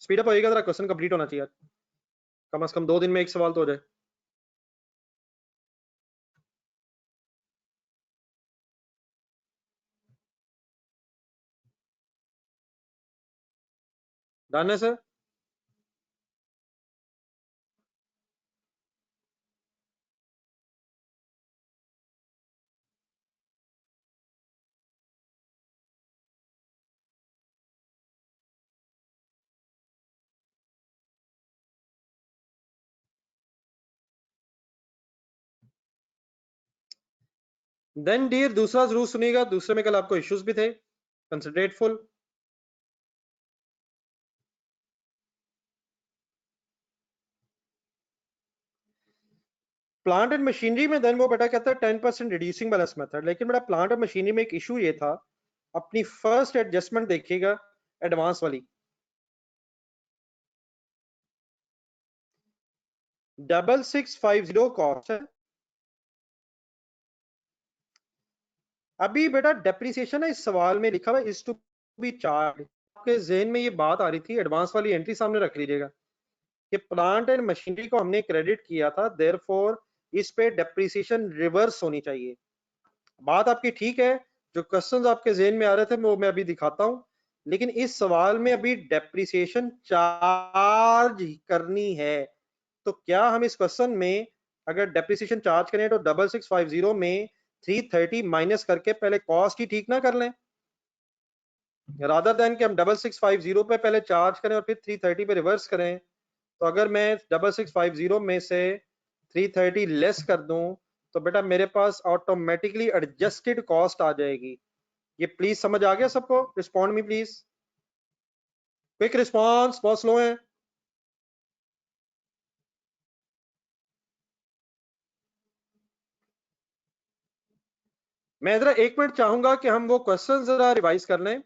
स्पीड अप होएगा, जरा क्वेश्चन कंप्लीट होना चाहिए। कम से कम 2 दिन में एक सवाल तो हो जाए। डन है सर? देन डियर दूसरा जरूर सुनिएगा, दूसरे में कल आपको इश्यूज भी थे। कंसिडरेटफुल। प्लांट एंड मशीनरी में देन वो बेटा कहता है 10% रिड्यूसिंग बैलेंस मेथड, लेकिन बेटा प्लांट और मशीनरी में एक इशू ये था, अपनी फर्स्ट एडजस्टमेंट देखिएगा एडवांस वाली, 6650 कॉस्ट है। अभी बेटा डेप्रिसिएशन है इस सवाल में लिखा हुआ इज टू बी चार्ज। आपके जहन में ये बात आ रही थी, एडवांस वाली एंट्री सामने रख लीजिएगा कि प्लांट एंड मशीनरी को हमने क्रेडिट किया था, देयरफॉर इस पे डेप्रिसिएशन रिवर्स होनी चाहिए। बात आपकी ठीक है, जो क्वेश्चंस आपके जहन में आ रहे थे वो मैं अभी दिखाता हूं, लेकिन इस सवाल में अभी डेप्रिसिएशन चार्ज करनी है। तो क्या हम इस क्वेश्चन में अगर डेप्रिसिएशन चार्ज करें तो 6650 में 330 माइनस करके पहले कॉस्ट ही ठीक ना कर लें, रादर देन कि हम 6650 पे पहले चार्ज करें और फिर 330 पे रिवर्स करें। तो अगर मैं 6650 में से 330 लेस कर दूं तो बेटा मेरे पास ऑटोमेटिकली एडजस्टेड कॉस्ट आ जाएगी। ये प्लीज समझ आ गया सबको? Respond me please, quick response, बहुत स्लो है। मैं जरा 1 मिनट चाहूंगा कि हम वो क्वेश्चन जरा रिवाइज कर लें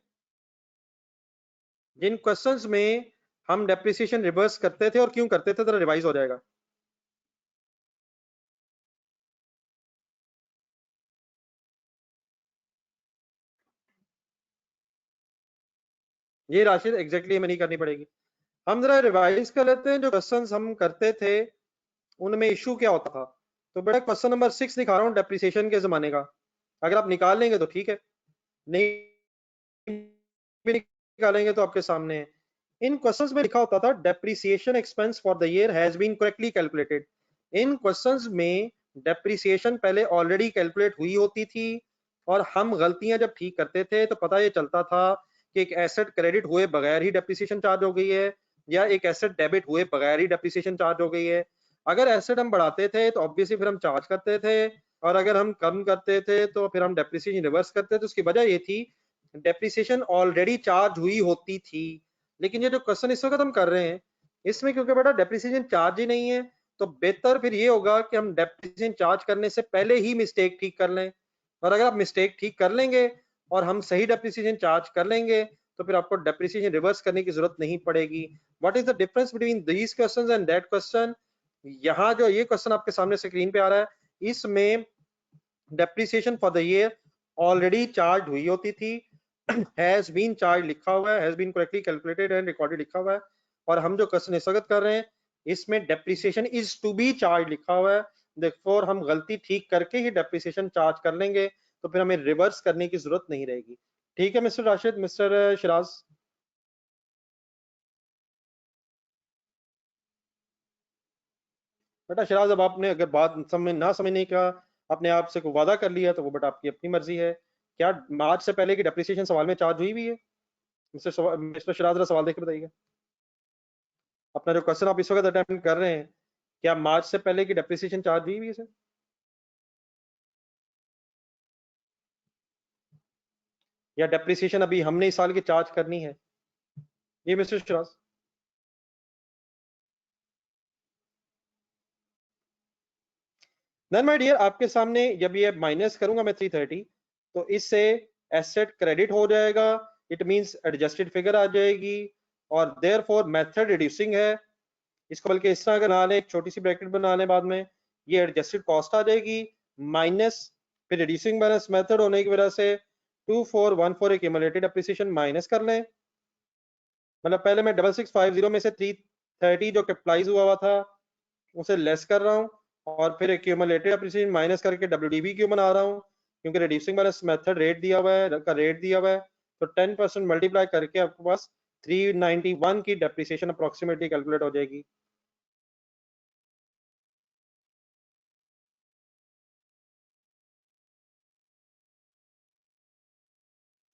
जिन क्वेश्चंस में हम डेप्रिसिएशन रिवर्स करते थे और क्यों करते थे, जरा रिवाइज हो जाएगा। ये राशि एग्जैक्टली हमें नहीं करनी पड़ेगी। हम जरा रिवाइज कर लेते हैं जो क्वेश्चंस हम करते थे उनमें इशू क्या होता था। तो बेटा क्वेश्चन नंबर 6 दिखा रहा हूँ डेप्रिसिएशन के जमाने का, अगर आप निकाल लेंगे तो ठीक है, नहीं भी निकालेंगे तो आपके सामने है। इन क्वेश्चंस में लिखा होता था depreciation expense for the year has been correctly calculated. इन क्वेश्चंस में डेप्रिसिएशन पहले ऑलरेडी कैलकुलेट हुई होती थी और हम गलतियां जब ठीक करते थे तो पता ये चलता था कि एक एसेट क्रेडिट हुए बगैर ही डेप्रिसिएशन चार्ज हो गई है या एक एसेट डेबिट हुए बगैर ही डेप्रिसिएशन चार्ज हो गई है। अगर एसेट हम बढ़ाते थे तो ऑब्वियसली फिर हम चार्ज करते थे, और अगर हम कम करते थे तो फिर हम डेप्रिसिएशन रिवर्स करते थे। तो उसकी वजह ये थी डेप्रिसिएशन ऑलरेडी चार्ज हुई होती थी। लेकिन ये जो क्वेश्चन इस वक्त हम कर रहे हैं इसमें क्योंकि बेटा डेप्रिसिएशन चार्ज ही नहीं है, तो बेहतर फिर ये होगा कि हम डेप्रिसिएशन चार्ज करने से पहले ही मिस्टेक ठीक कर लें। और अगर आप मिस्टेक ठीक कर लेंगे और हम सही डेप्रिसिएशन चार्ज कर लेंगे तो फिर आपको डेप्रिसिएशन रिवर्स करने की जरूरत नहीं पड़ेगी। What is the difference between these questions and that question? यहाँ जो ये क्वेश्चन आपके सामने स्क्रीन पे आ रहा है इसमें depreciation for the year already charge हुई होती थी, हैज बीन चार्ज लिखा हुआ है, has been correctly calculated and recorded लिखा हुआ है। और हम जो क्वेश्चन इस वक्त कर रहे हैं इसमें depreciation is to be charge लिखा हुआ है। देयरफॉर हम गलती ठीक करके ही डेप्रिसिएशन चार्ज कर लेंगे तो फिर हमें रिवर्स करने की जरूरत नहीं रहेगी। ठीक है मिस्टर राशिद, मिस्टर शिराज। बेटा शिराज, अब आपने अगर बात समझ ना समझने का अपने आप से कोई वादा कर लिया तो वो बेटा आपकी अपनी मर्जी है। क्या मार्च से पहले की डेप्रिसिएशन सवाल में चार्ज हुई हुई है? मिस्टर शिराज जरा सवाल देख के बताइएगा। अपना जो क्वेश्चन आप इस वक्त अटेम्प्ट कर रहे हैं क्या मार्च से पहले की डेप्रिसिएशन चार्ज हुई हुई है सर? या डेप्रिसिएशन अभी हमने इस साल की चार्ज करनी है? ये mister Shiraz. Then my dear, आपके सामने जब ये माइनस करूंगा मैं 330 तो इससे एसेट क्रेडिट हो जाएगा, इट मींस एडजस्टेड फिगर आ जाएगी और देयरफॉर मेथड रिड्यूसिंग है। इसको बल्कि इस तरह अगर बना लें, एक छोटी सी ब्रैकेट बना लें बाद में, ये एडजस्टेड कॉस्ट आ जाएगी माइनस, फिर रिड्यूसिंग बैलेंस मेथड होने की वजह से 2414 एक्यूमुलेटेड एप्रिसिएशन माइनस कर लें। मतलब पहले मैं 6650 में से 330 जो कैपिटलाइज हुआ था उसे लेस कर रहा हूँ और फिर एक्यूमुलेटेड एप्रिसिएशन माइनस करके डब्ल्यूडीबी क्यों बना रहा हूँ, क्योंकि रिड्यूसिंग बैलेंस मेथड रेट दिया हुआ है, का रेट दिया हुआ है, तो 10% मल्टीप्लाई करके आपके पास 391 की डेप्रिसिएशन अप्रोक्सीमेटली कैलकुलेट हो जाएगी।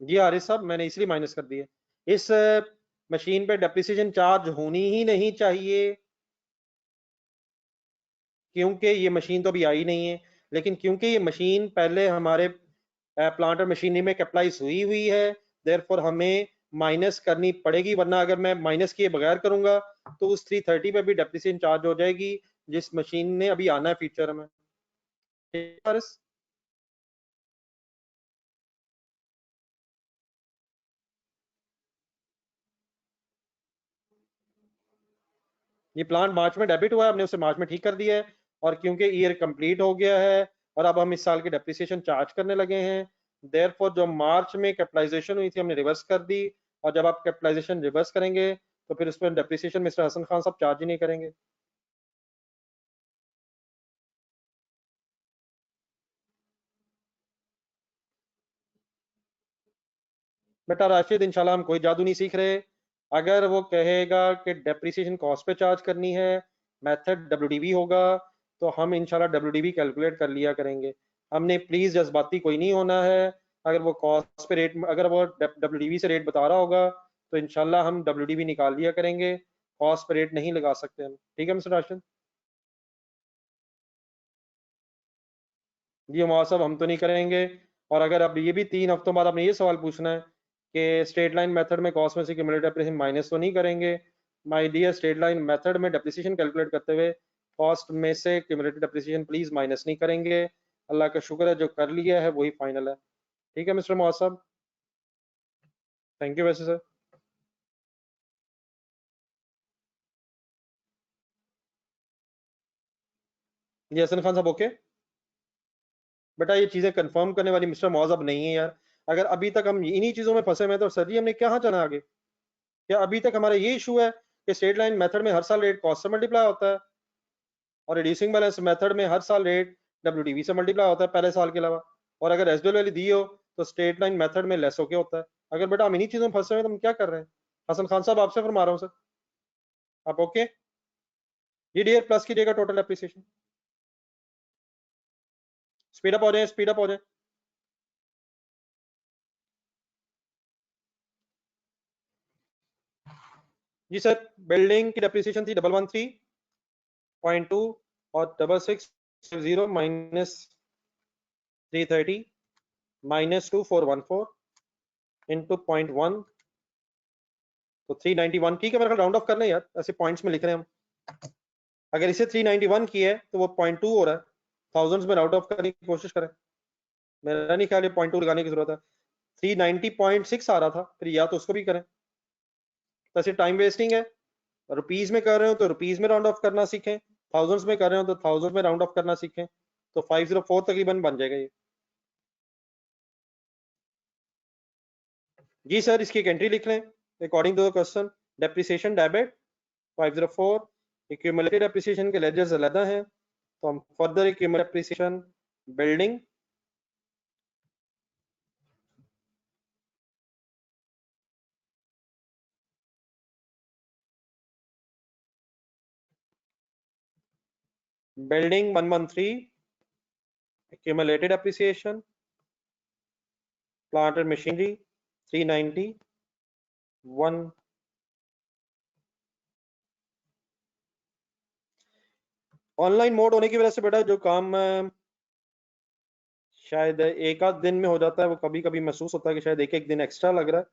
जी हारिस साहब, मैंने इसलिए माइनस कर दिया। इस मशीन पे डेप्रिसिएशन चार्ज होनी ही नहीं चाहिए क्योंकि ये मशीन तो अभी आई नहीं है, लेकिन क्योंकि ये मशीन पहले हमारे प्लांट और मशीनरी में कैपिटलाइज हुई हुई है देयरफॉर हमें माइनस करनी पड़ेगी, वरना अगर मैं माइनस किए बगैर करूंगा तो उस 330 पे भी डेप्रिसिएशन चार्ज हो जाएगी जिस मशीन ने अभी आना है फ्यूचर में। ठीक है हारिस? ये प्लांट मार्च में डेबिट हुआ है, हमने उसे मार्च में ठीक कर दिया है और क्योंकि ईयर कंप्लीट हो गया है और अब हम इस साल की डेप्रिसिएशन चार्ज करने लगे हैं देयरफॉर जो मार्च में कैपिटलाइजेशन हुई थी हमने रिवर्स कर दी, और जब आप कैपिटलाइजेशन रिवर्स करेंगे तो फिर उसमें डेप्रिसिएशन मिस्टर हसन खान साहब चार्ज ही नहीं करेंगे। बेटा राशिद, इंशाल्लाह हम कोई जादू नहीं सीख रहे। अगर वो कहेगा कि डेप्रिसिएशन कॉस्ट पे चार्ज करनी है, मेथड डब्ल्यूडीवी होगा, तो हम इंशाल्लाह डब्ल्यूडीवी कैलकुलेट कर लिया करेंगे। हमने प्लीज जज्बाती कोई नहीं होना है। अगर वो कॉस्ट पे रेट, अगर वो डब्ल्यूडीवी से रेट बता रहा होगा तो इंशाल्लाह हम डब्ल्यूडीवी निकाल लिया करेंगे, कॉस्ट पे रेट नहीं लगा सकते हम। ठीक है मिस्टर राशिद? जी हमारा साहब, हम तो नहीं करेंगे। और अगर अब ये भी 3 हफ्तों बाद आपने ये सवाल पूछना है कि स्ट्रेट लाइन मेथड में कॉस्ट में से क्यूमुलेटिव डेप्रिसिएशन माइनस तो नहीं करेंगे, my dear, straight line method में डेप्रिसिएशन कैलकुलेट करते हुए कॉस्ट में से क्यूमुलेटिव डेप्रिसिएशन प्लीज माइनस नहीं करेंगे। अल्लाह का शुक्र है जो कर लिया है वही फाइनल है। ठीक है मिस्टर मौसम? थैंक यू वैसे सर। जी हसन खान साहब ओके। बेटा ये चीजें कंफर्म करने वाली मिस्टर मौज अब नहीं है यार। अगर अभी तक हम इन्हीं चीजों में फंसे हुए हैं तो सर जी हमने कहाँ जाना आगे? क्या अभी तक हमारा ये इशू है कि स्ट्रेट लाइन मेथड में हर साल रेट कॉस्ट से मल्टीप्लाई होता है और रिड्यूसिंग बैलेंस मेथड में हर साल रेट डब्ल्यूडीवी से मल्टीप्लाई होता है पहले साल के अलावा, और अगर रेसिडुअल वैल्यू दी हो तो स्ट्रेट लाइन मेथड में लेस होके होता है। अगर बेटा हम इन्हीं चीजों में फंसे हुए हैं तो हम क्या कर रहे हैं? हसन खान साहब आपसे फरमा रहा हूँ सर, आप ओके? जी डियर प्लस कीजिएगा टोटल एप्रिसिएशन, स्पीड अप हो जाए, स्पीड अप हो जाए। जी सर, बिल्डिंग की डेप्रिसिएशन थी 113.2 और 6650 माइनस 330 माइनस 2414 इंटू 0.1 तो 391। ठीक है मेरे ख्याल राउंड ऑफ कर लें यार, ऐसे पॉइंट्स में लिख रहे हैं हम। अगर इसे 391 की है तो वो 0.2 हो रहा है, थाउजेंड्स में राउंड ऑफ करने की कोशिश करें। मेरा नहीं ख्याल ये 0.2 लगाने की जरूरत है। 390.6 आ रहा था, फिर या तो उसको भी करें, तो ऐसे टाइम वेस्टिंग है। रुपीज में कर रहे हो तो रुपीज में राउंड ऑफ करना सीखें, थाउजेंड्स में कर रहे हो तो थाउजेंड में राउंड ऑफ करना सीखें, तो 504 तकरीबन बन जाएगा ये। जी सर इसकी एक एंट्री लिख लें according to the question, depreciation debit 504, accumulated depreciation के लेजर्स अलग हैं, तो हम further accumulated depreciation building building 113 accumulated appreciation plant and machinery 390 1। Online mode होने की वजह से बेटा जो काम शायद एक आध दिन में हो जाता है वो कभी कभी महसूस होता है कि शायद एक एक दिन एक्स्ट्रा लग रहा है,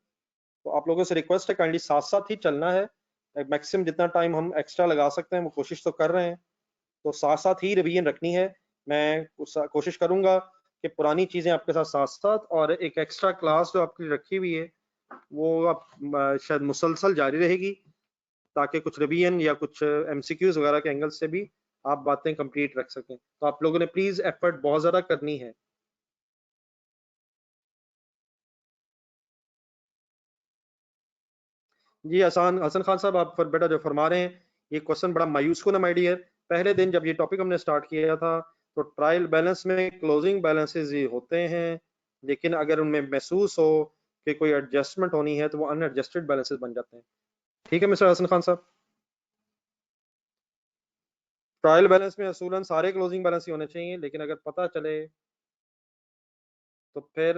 तो आप लोगों से रिक्वेस्ट है काइंडली साथ साथ ही चलना है। मैक्सिमम जितना टाइम हम एक्स्ट्रा लगा सकते हैं वो कोशिश तो कर रहे हैं, तो साथ साथ ही रिवीजन रखनी है। मैं कोशिश करूंगा कि पुरानी चीजें आपके साथ साथ साथ और एक एक्स्ट्रा क्लास जो आपकी रखी हुई है वो आप शायद मुसलसल जारी रहेगी, ताकि कुछ रिवीजन या कुछ एमसीक्यूज वगैरह के एंगल से भी आप बातें कंप्लीट रख सकें। तो आप लोगों ने प्लीज एफर्ट बहुत ज्यादा करनी है। जी हसन हसन खान साहब आप फिर बेटा जो फरमा रहे हैं ये क्वेश्चन बड़ा मायूस को ना माय डियर। पहले दिन जब ये टॉपिक हमने स्टार्ट किया था तो ट्रायल बैलेंस में क्लोजिंग बैलेंसेस ये होते हैं, लेकिन अगर उनमें महसूस हो कि कोई एडजस्टमेंट होनी है तो वो अनएडजस्टेड बैलेंसेस बन जाते हैं। ठीक है मिस्टर हसन खान साहब, ट्रायल बैलेंस में असूलन सारे क्लोजिंग बैलेंस ही होने चाहिए, लेकिन अगर पता चले तो फिर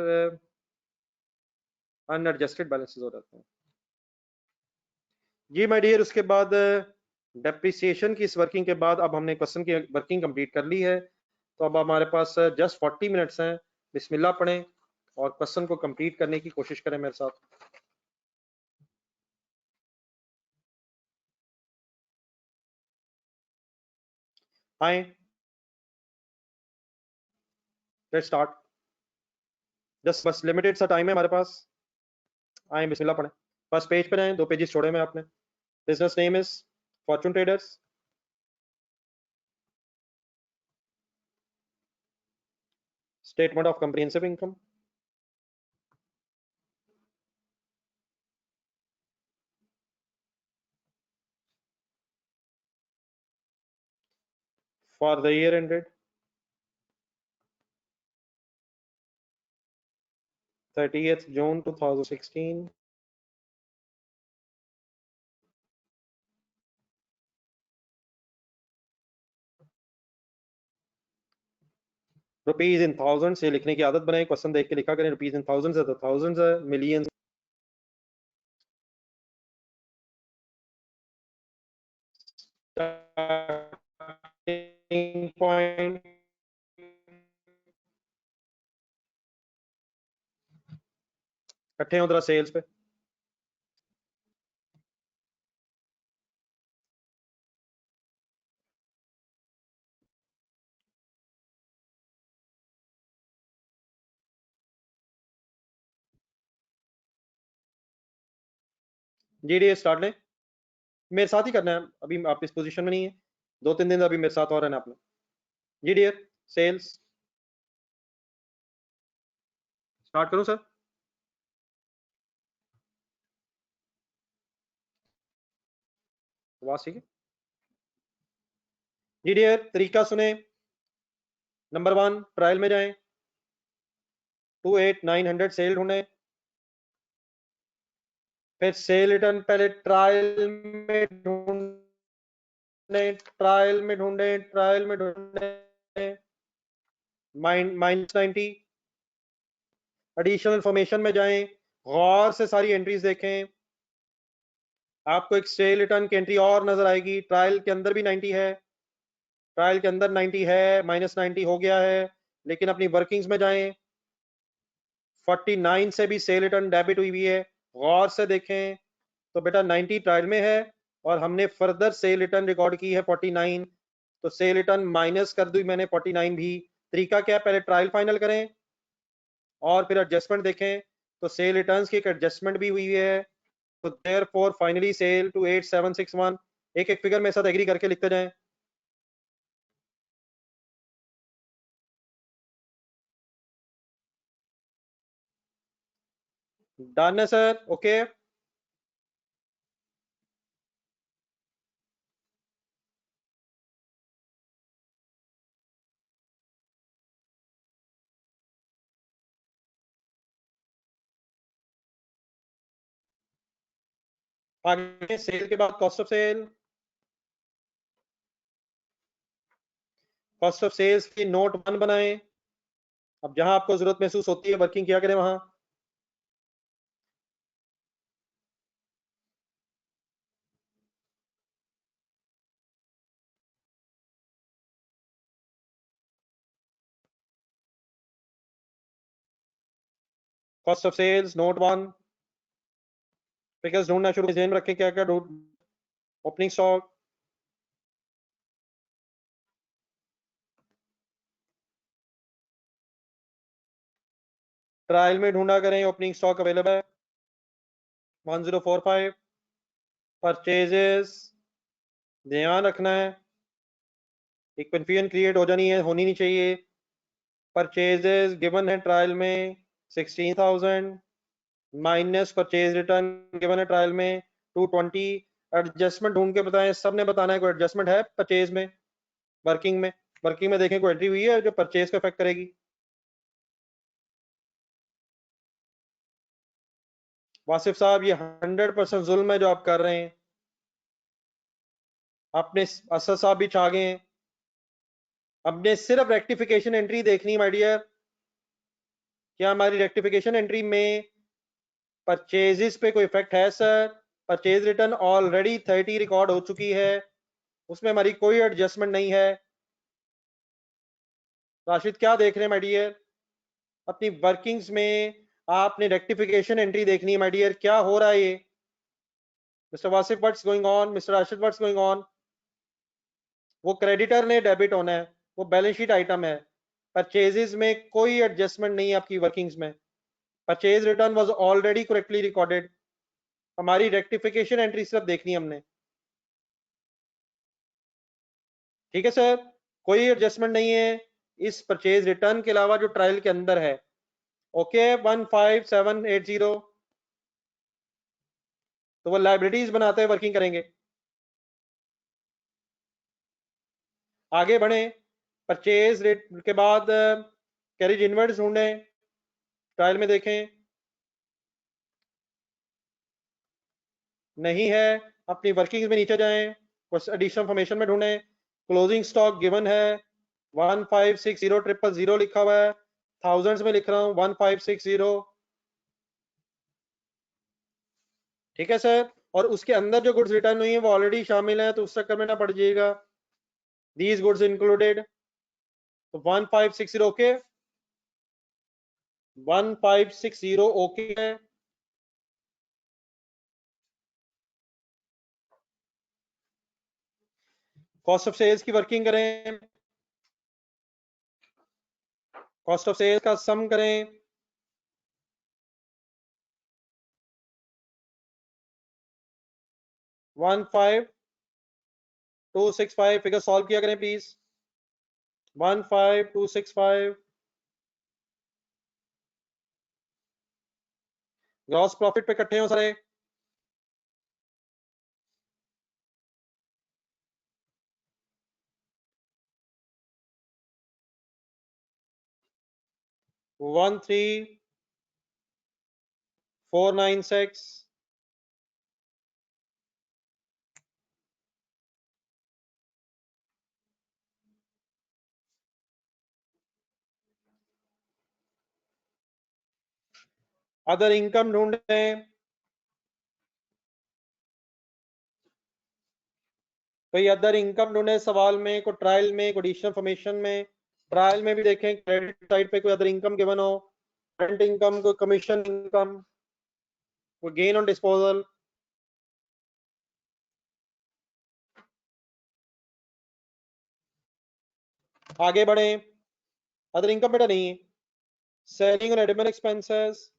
अनएडजस्टेड बैलेंसेस हो जाते हैं। जी माय डियर उसके बाद डेप्रिसिएशन की इस वर्किंग के बाद अब हमने क्वेश्चन की वर्किंग कंप्लीट कर ली है, तो अब हमारे पास जस्ट 40 मिनट्स हैं। बिस्मिल्लाह पढ़ें और क्वेश्चन को कंप्लीट करने की कोशिश करें मेरे साथ। आए लेट्स स्टार्ट, जस्ट बस लिमिटेड सा टाइम है हमारे पास। आए बिस्मिल्लाह पढ़ें, फर्स्ट पेज पर आए, 2 पेजेस छोड़े में आपने। Business name is Fortune traders, statement of comprehensive income, for the year ended 30th June 2016, rupees in thousand से लिखने की आदत बनाए, क्वेश्चन देख के लिखा करें, रुपीज इन थाउजेंड है तो थाउजेंड है, मिलियन पॉइंट इकट्ठे हो जरा सेल्स पे। जी डी स्टार्ट लें, मेरे साथ ही करना है, अभी आप इस पोजीशन में नहीं है, 2-3 दिन अभी मेरे साथ और रहना आपने। जी डियर, सेल्स स्टार्ट करूं सर? आवाज ठीक है? जी डियर, तरीका सुने। नंबर 1, ट्रायल में जाएं, 28900 सेल ढूंढें, फिर सेल रिटर्न पहले ट्रायल में ढूंढें, ट्रायल में ढूंढें, ट्रायल में ढूंढें, -90। एडिशनल इन्फॉर्मेशन में जाएं, गौर से सारी एंट्रीज देखें, आपको एक सेल रिटर्न की एंट्री और नजर आएगी। ट्रायल के अंदर भी 90 है, ट्रायल के अंदर 90 है, -90 हो गया है, लेकिन अपनी वर्किंग्स में जाएं, 49 से भी सेल रिटर्न डेबिट हुई है, गौर से देखें तो बेटा 90 ट्रायल में है और हमने फर्दर सेल रिटर्न रिकॉर्ड की है 49, तो सेल रिटर्न माइनस कर दी मैंने 49 भी। तरीका क्या है, पहले ट्रायल फाइनल करें और फिर एडजस्टमेंट देखें, तो सेल रिटर्न्स की एक एडजस्टमेंट भी हुई है, तो देयरफॉर फाइनली सेल टू 8761। एक एक फिगर मेरे साथ एग्री करके लिखते जाएं। डन है सर, ओके। आगे सेल के बाद cost of sale, cost of sales की नोट 1 बनाएं। अब जहां आपको जरूरत महसूस होती है वर्किंग किया करें वहां। Cost of sales note 1, figures ढूंढना शुरू ध्यान रखें क्या क्या ढूंढ। ओपनिंग स्टॉक, ट्रायल में ढूंढा करें, ओपनिंग स्टॉक अवेलेबल है 1045। परचेजेस, ध्यान रखना है, एक कंफ्यूजन क्रिएट हो जानी है, होनी नहीं चाहिए। परचेजेस गिवन है ट्रायल में 16,000, माइनस परचेज रिटर्न गिवन है ट्रायल में 220। एडजस्टमेंट ढूंढ के बताएं, सबने बताना है कोई एडजस्टमेंट है परचेज में, वर्किंग में। वर्किंग में देखें कोई एंट्री हुई है जो परचेज को इफेक्ट करेगी। वासिफ साहब, ये 100% जुल्म है जो आप कर रहे हैं। अपने असद साहब भी छा गए हैं। हमने सिर्फ रेक्टिफिकेशन एंट्री देखनी है माय डियर। क्या हमारी रेक्टिफिकेशन एंट्री में परचेजेस पे कोई इफेक्ट है sir? Purchase return already 30 record हो चुकी है, उसमें हमारी कोई एडजस्टमेंट नहीं है। राशिद क्या देख रहे हैं माय डियर? अपनी वर्किंग्स में आपने रेक्टिफिकेशन एंट्री देखनी है माय डियर। क्या हो रहा है ये? Mister Wasif, what's going on? Mister Rashid, what's going on? वो क्रेडिटर ने डेबिट होना है, वो बैलेंस शीट आइटम है। परचेजेस में कोई एडजस्टमेंट नहीं है आपकी वर्किंग्स में। Purchase return was already correctly recorded, हमारी रेक्टिफिकेशन एंट्री सिर्फ देखनी है हमने। ठीक है सर, कोई एडजस्टमेंट नहीं है इस परचेज रिटर्न के अलावा जो ट्रायल के अंदर है। ओके, 15780, तो वो लाइब्रेरीज बनाते हैं, वर्किंग करेंगे। आगे बढ़े, परचेज रेट के बाद कैरिज इनवर्ड्स ढूंढें, ट्रायल में देखें, नहीं है। अपनी वर्किंग में नीचे जाएं, कुछ एडिशनल इंफॉर्मेशन में ढूंढें। क्लोजिंग स्टॉक गिवन है 1560000 लिखा हुआ है, थाउजेंड्स में लिख रहा हूं 1560। ठीक है सर, और उसके अंदर जो गुड्स रिटर्न हुई है वो ऑलरेडी शामिल है, तो उस चक्कर में ना पड़ जाइएगा। दीज गुड्स इंक्लूडेड, तो 1560 ओके, 1560 ओके है। कॉस्ट ऑफ सेल्स की वर्किंग करें, कॉस्ट ऑफ सेल्स का सम करें। 15265 फिगर सॉल्व किया करें प्लीज। 15265 ग्रॉस प्रॉफिट पे इकट्ठे हो सारे। वन 3496 अदर इनकम ढूंढे। कोई अदर इनकम ढूंढे सवाल में, कोई ट्रायल में, कोई एडिशनल फॉर्मेशन में। ट्रायल में भी देखें क्रेडिट साइड पे कोई अदर इनकम गिवन हो, रेंट इनकम, कोई कमीशन इनकम, कोई गेन ऑन डिस्पोजल। आगे बढ़े। अदर इनकम बेटा नहीं है। सेलिंग और admin expenses,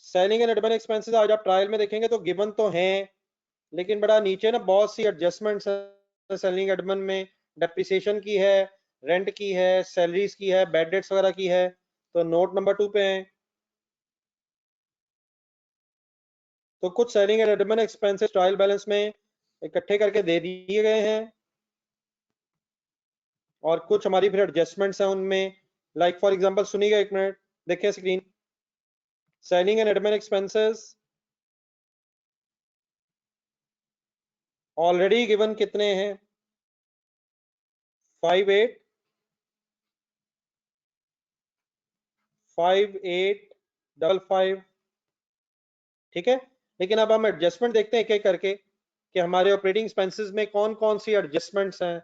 selling and admin expenses आज आप ट्रायल में देखेंगे तो गिवन तो हैं, लेकिन बड़ा नीचे ना बहुत सी एडजस्टमेंट्स है सेलिंग एडमिन में। डेप्रिसिएशन की है, रेंट की है, सैलरीज की है, बैड डेट्स वगैरह की है। तो नोट नंबर 2 पे हैं। तो कुछ selling and admin expenses trial balance में इकट्ठे करके दे दिए गए हैं, और कुछ हमारी फिर एडजस्टमेंट्स हैं उनमें। लाइक फॉर एग्जांपल सुनिएगा एक मिनट, देखिए screen. Selling and admin expenses already given कितने हैं? 5855, ठीक है। लेकिन अब हम एडजस्टमेंट देखते हैं एक एक करके कि हमारे ऑपरेटिंग एक्सपेंसेस में कौन कौन सी एडजस्टमेंट्स हैं,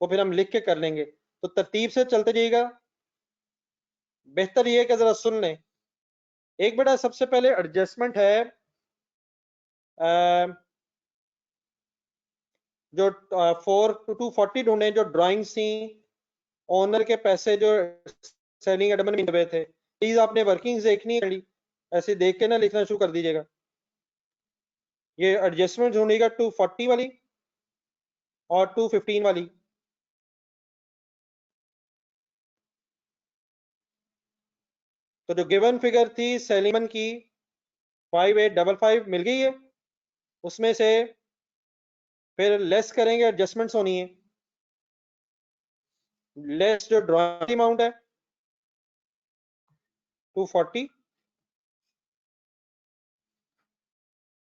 वो फिर हम लिख के कर लेंगे। तो तरतीब से चलते जाइएगा, बेहतर ये है कि जरा सुन लें। एक बेटा सबसे पहले एडजस्टमेंट है जो 4 to 40 ढूंढे, जो ड्राइंग्स थी ओनर के पैसे जो सेलिंग एडमिन में हुए थे। प्लीज आपने वर्किंग्स देखनी है, ऐसे देख के ना लिखना शुरू कर दीजिएगा। ये एडजस्टमेंट ढूंढिएगा 240 वाली और 215 वाली। तो जो गिवन फिगर थी सेलिंग की 5855 मिल गई है, उसमें से फिर लेस करेंगे, एडजस्टमेंट्स होनी है। लेस जो ड्रॉइंग अमाउंट है 240,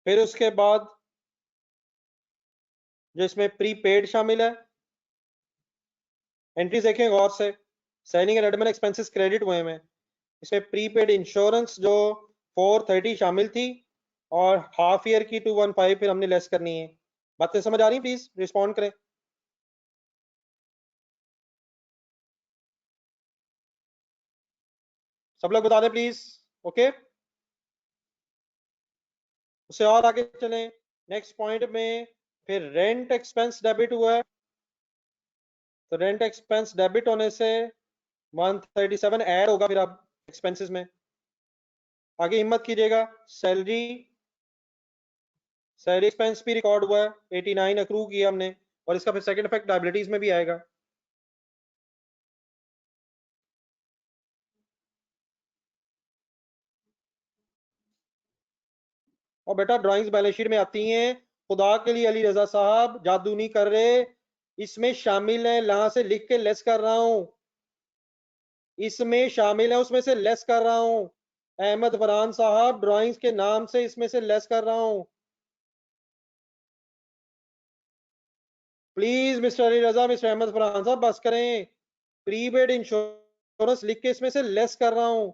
फिर उसके बाद जो इसमें प्रीपेड शामिल है, एंट्रीज देखें गौर से। Selling and admin expenses credit हुए हैं, इसमें प्रीपेड इंश्योरेंस जो 430 शामिल थी, और हाफ ईयर की 215 फिर हमने लेस करनी है। बातें समझ आ रही? प्लीज रिस्पॉन्ड करें। सब लोग बता दें प्लीज। ओके, उससे और आगे चलें नेक्स्ट पॉइंट में। फिर रेंट एक्सपेंस डेबिट हुआ है, तो रेंट एक्सपेंस डेबिट होने से 137 ऐड होगा फिर अब एक्सपेंसेस में। आगे हिम्मत कीजिएगा। सैलरी, सैलरी एक्सपेंस भी रिकॉर्ड हुआ है, 89 अक्रू किया हमने, और इसका फिर सेकंड इफेक्ट लायबिलिटीज में भी आएगा। और बेटा ड्राइंग्स बैलेंस शीट में आती हैं, खुदा के लिए अली रजा साहब जादू नहीं कर रहे, इसमें शामिल है, यहां से लिख के लेस कर रहा हूं, इसमें शामिल है, उसमें से लेस कर रहा हूं। अहमद फरहान साहब ड्राइंग्स के नाम से इसमें से लेस कर रहा हूं। Please mister Ali Raza, mister Ahmed Farhan sahib बस करें। प्रीपेड इंश्योरेंस लिख के इसमें से लेस कर रहा हूं,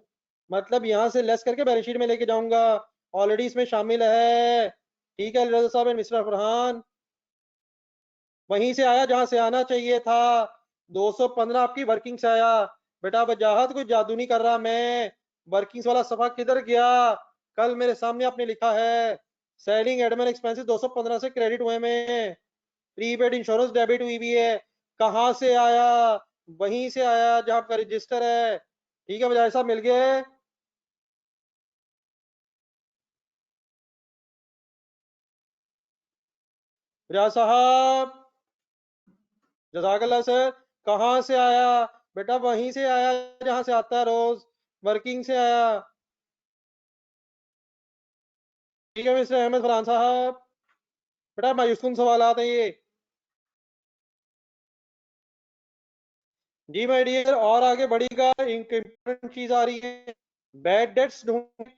मतलब यहां से लेस करके बैलेंस शीट में लेके जाऊंगा, ऑलरेडी इसमें शामिल है। ठीक है अली रजा साहब एंड मिस्टर फरहान, वहीं से आया जहां से आना चाहिए था। 215 आपकी वर्किंग से आया। बेटा वजाहत कोई जादू नहीं कर रहा मैं। वर्किंग्स वाला सफा किधर गया? कल मेरे सामने आपने लिखा है सेलिंग एडमिन एक्सपेंसेस 215 से क्रेडिट हुए में, प्रीपेड इंश्योरेंस डेबिट हुई भी है। कहां से आया? वहीं से आया जहां आपका रजिस्टर है। ठीक है वजाहत साहब मिल गए। वजाहत साहब जज़ाकल्लाह सर। कहाँ से आया बेटा? वहीं से आया जहां से आता है रोज, वर्किंग से आया। ठीक है मिस्टर अहमद फरहान साहब, बेटा मायूस कुन सवाल आते हैं ये। जी माय डियर, और आगे बढ़ेगा, एक इम्पोर्टेंट चीज आ रही है, बैड डेट्स ढूंढ।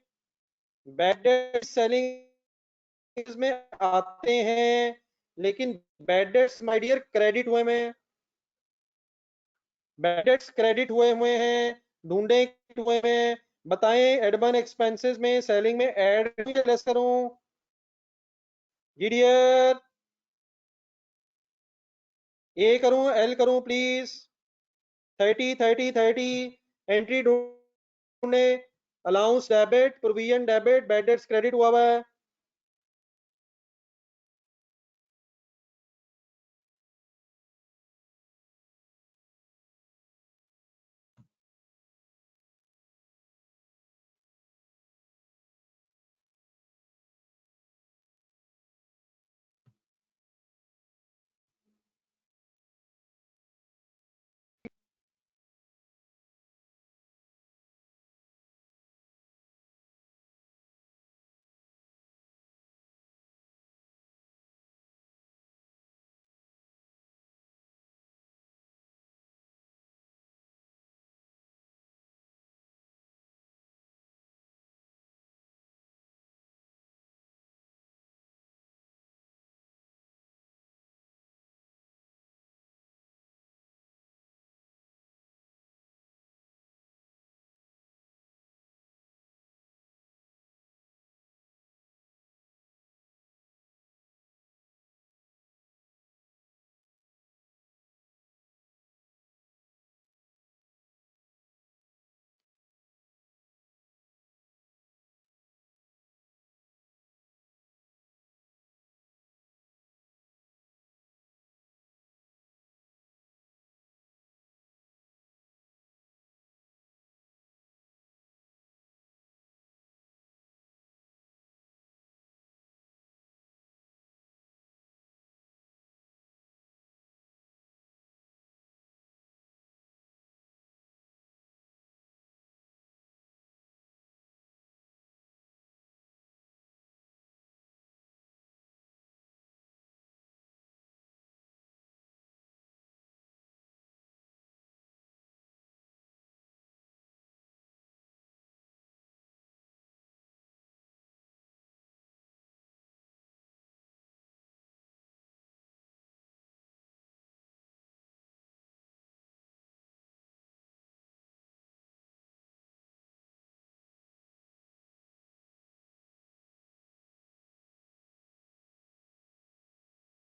बैड डेट सेलिंग में आते हैं, लेकिन bad debts my dear credit हुए में, बैड डेट्स क्रेडिट हुए हैं, ढूंढे हुए में। बताएं एडमिन एक्सपेंसेस में सेलिंग में ऐड लेस करूं? जी डियर, ए करूं एल करूं प्लीज? 30 एंट्री ढूंढे। Allowance debit, provision debit, bad debts credit हुआ है।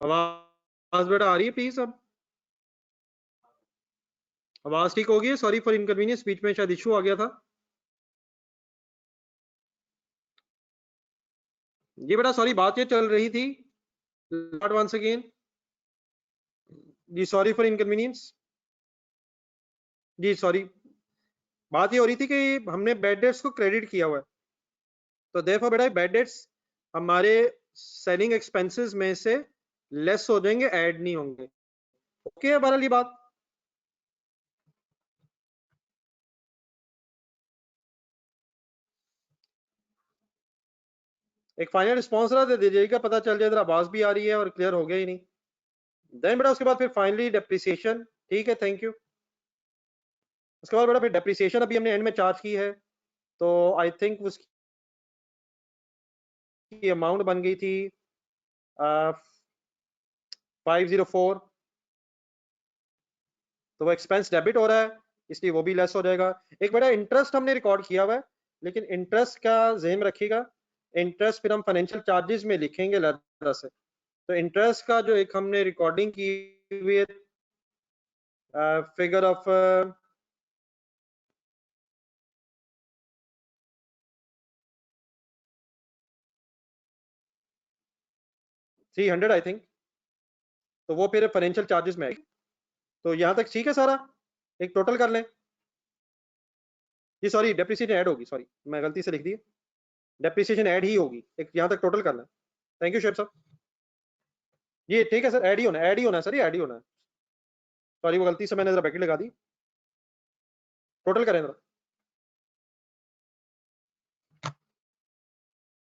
आवाज बेटा आ रही है प्लीज? अब आवाज ठीक होगी? सॉरी फॉर इनकन्वीनियंस, बीच में शायद इशू आ गया था। जी बेटा सॉरी, बात ये चल रही थी, वंस अगेन जी, सॉरी फॉर इनकन्वीनियंस। जी सॉरी, बात ये हो रही थी कि हमने बैड डेट्स को क्रेडिट किया हुआ है, तो देयरफॉर बेटा बैड डेट्स हमारे सेलिंग एक्सपेंसेस में से लेस हो जाएंगे, ऐड नहीं होंगे। ओके है बहरहाल ये बात? एक फाइनल रिस्पॉन्स रहा दे दीजिएगा, पता चल जाए, इधर आवाज भी आ रही है और क्लियर हो गया ही नहीं। देन बेटा उसके बाद फिर फाइनली डेप्रिसिएशन। ठीक है, थैंक यू। उसके बाद बेटा फिर डेप्रिसिएशन अभी हमने एंड में चार्ज की है, तो आई थिंक उसकी अमाउंट बन गई थी 504, तो वो एक्सपेंस डेबिट हो रहा है, इसलिए वो भी लेस हो जाएगा। एक बेटा इंटरेस्ट हमने रिकॉर्ड किया हुआ है, लेकिन इंटरेस्ट का ज़हन में रखिएगा, इंटरेस्ट फिर हम फाइनेंशियल चार्जेस में लिखेंगे अलग से। तो इंटरेस्ट का जो एक हमने रिकॉर्डिंग की हुई है, फिगर ऑफ 300 आई थिंक, तो वो फिर फाइनेंशियल चार्जेस में आएगी। तो यहाँ तक ठीक है सारा? एक टोटल कर लें। जी सॉरी, डेप्रिसिएशन ऐड होगी, सॉरी मैं गलती से लिख दी, डेप्रिसिएशन ऐड ही होगी, एक यहाँ तक टोटल कर लें। थैंक यू शेफ साहब। ये ठीक है सर, ऐड ही होना है, ऐड ही होना है सर, ये ऐड ही होना है। सॉरी वो गलती से मैंने जरा ब्रैकेट लगा दी, टोटल करें जरा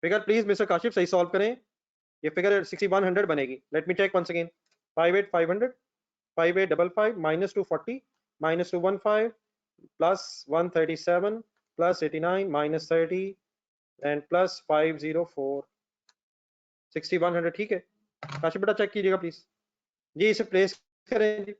फिगर प्लीज मिस्टर काशिफ सही सॉल्व करें। ये फिगर 6100 बनेगी। Let me check once again. 58500 5855 minus 240 minus 215 plus 137 plus 89 minus 30 and plus 504 6100 ठीक है। काशिफ बेटा चेक कीजिएगा प्लीज जी, इसे प्लेस करें जी।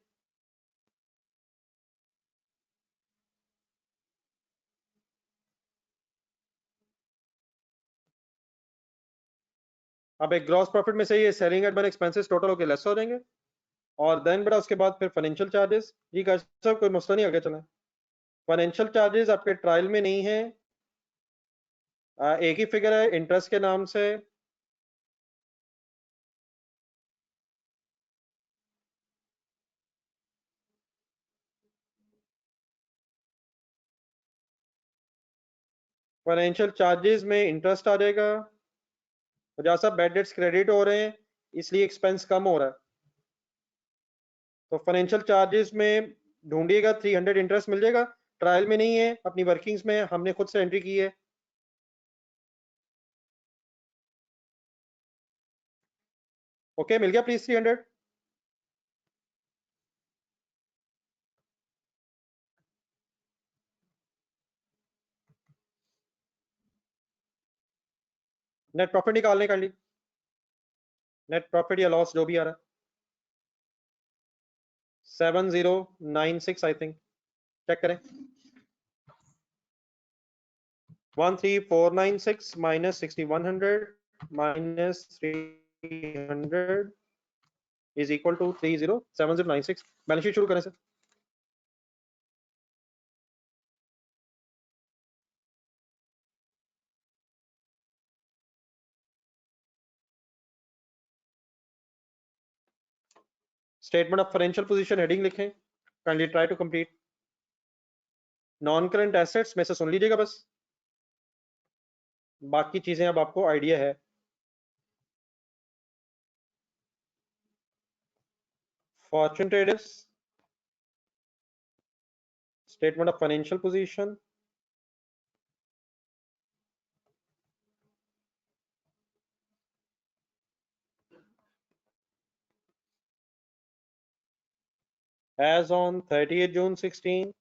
अब एक ग्रॉस प्रॉफिट में से ये सेलिंग एडमिन एक्सपेंसेस टोटल होकर लेस हो जाएंगे, और देन बेटा उसके बाद फिर फाइनेंशियल चार्जेस। जी काशिफ साहब कोई मसला नहीं, आगे चलें। फाइनेंशियल चार्जेस आपके ट्रायल में नहीं है, एक ही फिगर है इंटरेस्ट के नाम से। फाइनेंशियल चार्जेस में इंटरेस्ट आ जाएगा, और जहाँ सब बैड डेट्स क्रेडिट हो रहे हैं इसलिए एक्सपेंस कम हो रहा है। तो फाइनेंशियल चार्जेस में ढूंढिएगा 300 इंटरेस्ट मिल जाएगा, ट्रायल में नहीं है, अपनी वर्किंग्स में हमने खुद से एंट्री की है। ओके मिल गया प्लीज 300। नेट प्रॉफिट निकालने का लिए, नेट प्रॉफिट या लॉस जो भी आ रहा है 7096 आई थिंक, चेक करें। 13496 minus 6100 minus 300 is equal to 307096। Balance sheet शुरू करें sir. Statement of financial position heading लिखें, kindly try to complete. Non current assets में से सुन लीजिएगा बस, बाकी चीजें अब आपको आइडिया है। Fortune traders, statement of financial position, as on 30th June 16,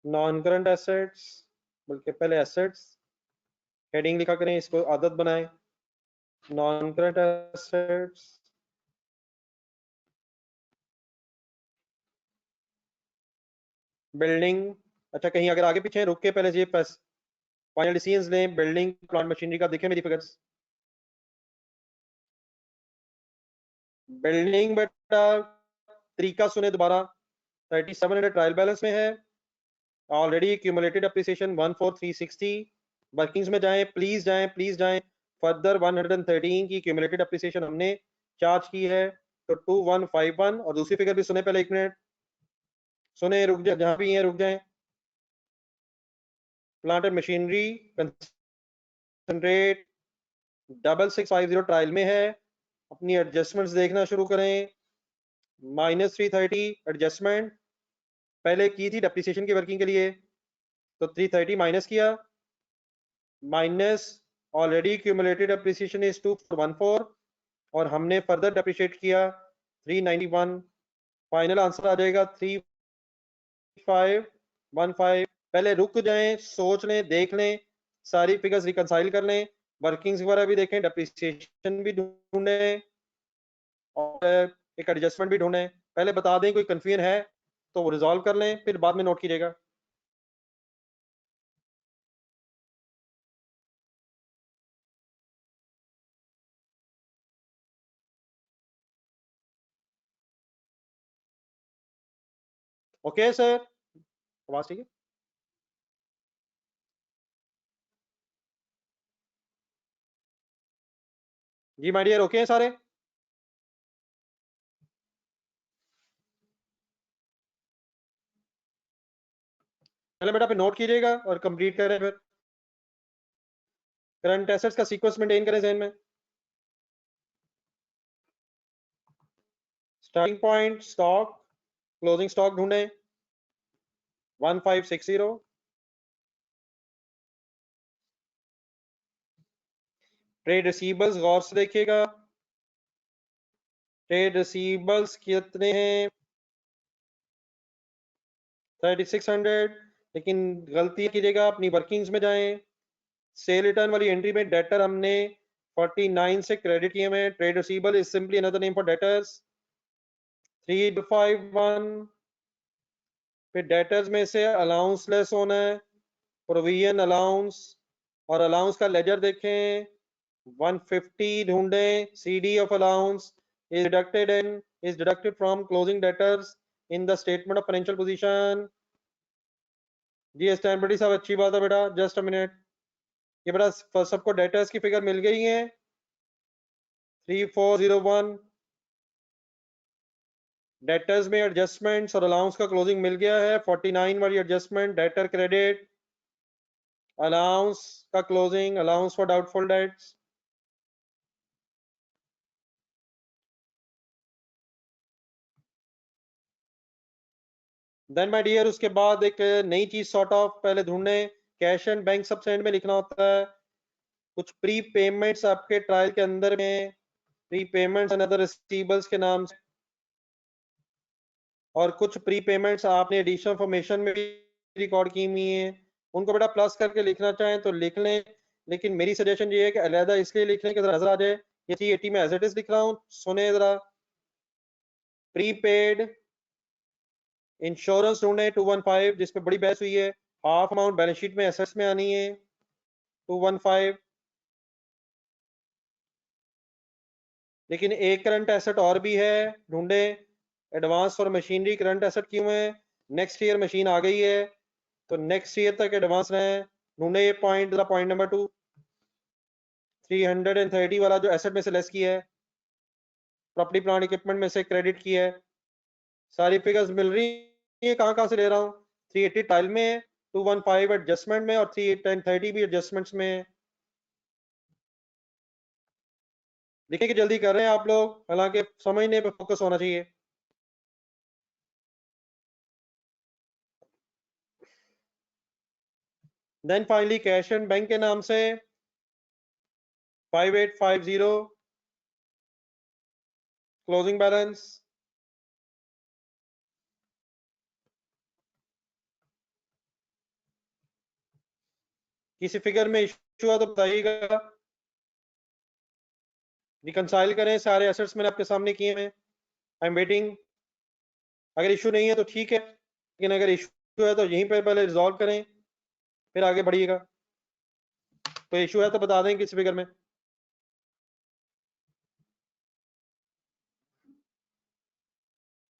non current assets, बल्कि पहले एसेट्स हेडिंग लिखा करें, इसको आदत बनाएं। नॉन करंट एसेट्स, बिल्डिंग, अच्छा कहीं अगर आगे पीछे रुक के पहले ये फाइनल डिसीजंस लें। बिल्डिंग प्लांट मशीनरी का देखें मेरी फिगर्स। बिल्डिंग बेटा तरीका सुने दोबारा, 3700 ट्रायल बैलेंस में है, ऑलरेडी क्यूमुलेटेड अप्रिसिएशन 14360। वर्किंग्स में जाएं प्लीज, जाएं फर्दर 113 की क्यूमुलेटेड अप्रिसिएशन हमने चार्ज की है, तो 2151। और दूसरी फिगर भी सुने पहले, एक मिनट सुने, रुक जाए जहां भी हैं रुक जाएं। Plant and machinery concentrate 6650 trial में है, अपनी एडजस्टमेंट्स देखना शुरू करें। -330 एडजस्टमेंट पहले की थी डेप्रिसिएशन की वर्किंग के लिए, तो 330 माइनस किया, minus already cumulated appreciation is 2414, और हमने फर्दर डेप्रिशिएट किया 391। फाइनल आंसर आ जाएगा 3515। पहले रुक जाएं, सोच लें, देख लें, सारी फिगर्स रिकंसाइल कर लें, वर्किंग्स वगैरह भी देखें, डेप्रिसिएशन भी ढूंढें, और एक एडजस्टमेंट भी ढूंढें। पहले बता दें कोई कंफ्यूजन है तो वो रिजॉल्व कर लें, फिर बाद में नोट कीजिएगा। ओके सर, आवाज ठीक है जी माय डियर, ओके हैं सारे? पहले बेटा पे नोट कीजिएगा और कंप्लीट करें फिर। करंट एसेट्स का सीक्वेंस मेंटेन करें जहन में। Starting point stock, closing stock ढूंढें 1560। ट्रेड रिसीवेबल्स गौर से देखिएगा, ट्रेड रिसीवेबल्स कितने हैं 3600, लेकिन गलती कीजिएगा अपनी वर्किंग्स में जाएं, सेल रिटर्न वाली एंट्री में डेटर हमने 49 से क्रेडिट किए हुए हैं। Trade receivable is simply another name for debtors 351। फिर डेटर्स में से अलाउंस लेस होना है, प्रोविजन अलाउंस, और अलाउंस का लेजर देखें 150 ढूंढें, CD of allowance is deducted from closing debtors in the statement of financial position। जी स्टैंड बड़ी साहब अच्छी बात है बेटा, जस्ट अ मिनट। ये बेटा सबको डेटर्स की फिगर मिल गई है 3401। डेटर्स में एडजस्टमेंट्स और अलाउंस का क्लोजिंग मिल गया है 49 वाली एडजस्टमेंट, डेटर क्रेडिट, अलाउंस का closing, allowance for doubtful debts. Then my dear उसके बाद एक नई चीज सॉर्ट ऑफ पहले ढूंढने, कैश एंड बैंक सबसेंड में लिखना होता है। कुछ प्री पेमेंट्स आपके ट्रायल के अंदर में, pre payments and other receivables के नाम से, और कुछ प्री पेमेंट्स आपने एडिशनल इंफॉर्मेशन में भी रिकॉर्ड की हुई हैं, उनको बेटा प्लस करके लिखना चाहें तो लिख लें, लेकिन मेरी सजेशन ये है कि अलहदा इसलिए लिख लें कि जरा नजर आ जाए। ये 380 में एज इट इज लिख रहा हूँ, सुने जरा। प्रीपेड इंश्योरेंस ढूंढे 215, जिसपे बड़ी बहस हुई है, हाफ अमाउंट बैलेंस शीट में एसेट्स में आनी है 215, लेकिन एक करंट एसेट और भी है, ढूंढे advance for machinery current asset क्यों है, नेक्स्ट ईयर मशीन आ गई है तो नेक्स्ट ईयर तक एडवांस रहे, ढूंढे ये पॉइंट, पॉइंट नंबर 2 330 वाला जो एसेट में से लेस किया है, प्रॉपर्टी प्लांट इक्विपमेंट में से क्रेडिट किया है। सारी फिगर्स मिल रही है, कहाँ से ले रहा हूँ, 380 टाइल में है, 215 एडजस्टमेंट में, और 330 भी एडजस्टमेंट्स में है। देखिए कि जल्दी कर रहे हैं आप लोग, हालांकि समझने पे फोकस होना चाहिए। Then finally cash and bank के नाम से 5850 क्लोजिंग बैलेंस। किसी फिगर में इशू है तो बताइएगा, रिकंसाइल करें, सारे एसेट्स मैंने आपके सामने किए हैं, आई एम वेटिंग। अगर इशू नहीं है तो ठीक है, लेकिन अगर इशू है तो यहीं पर पहले रिजॉल्व करें फिर आगे बढ़िएगा। तो इशू है तो बता दें किस फिगर में।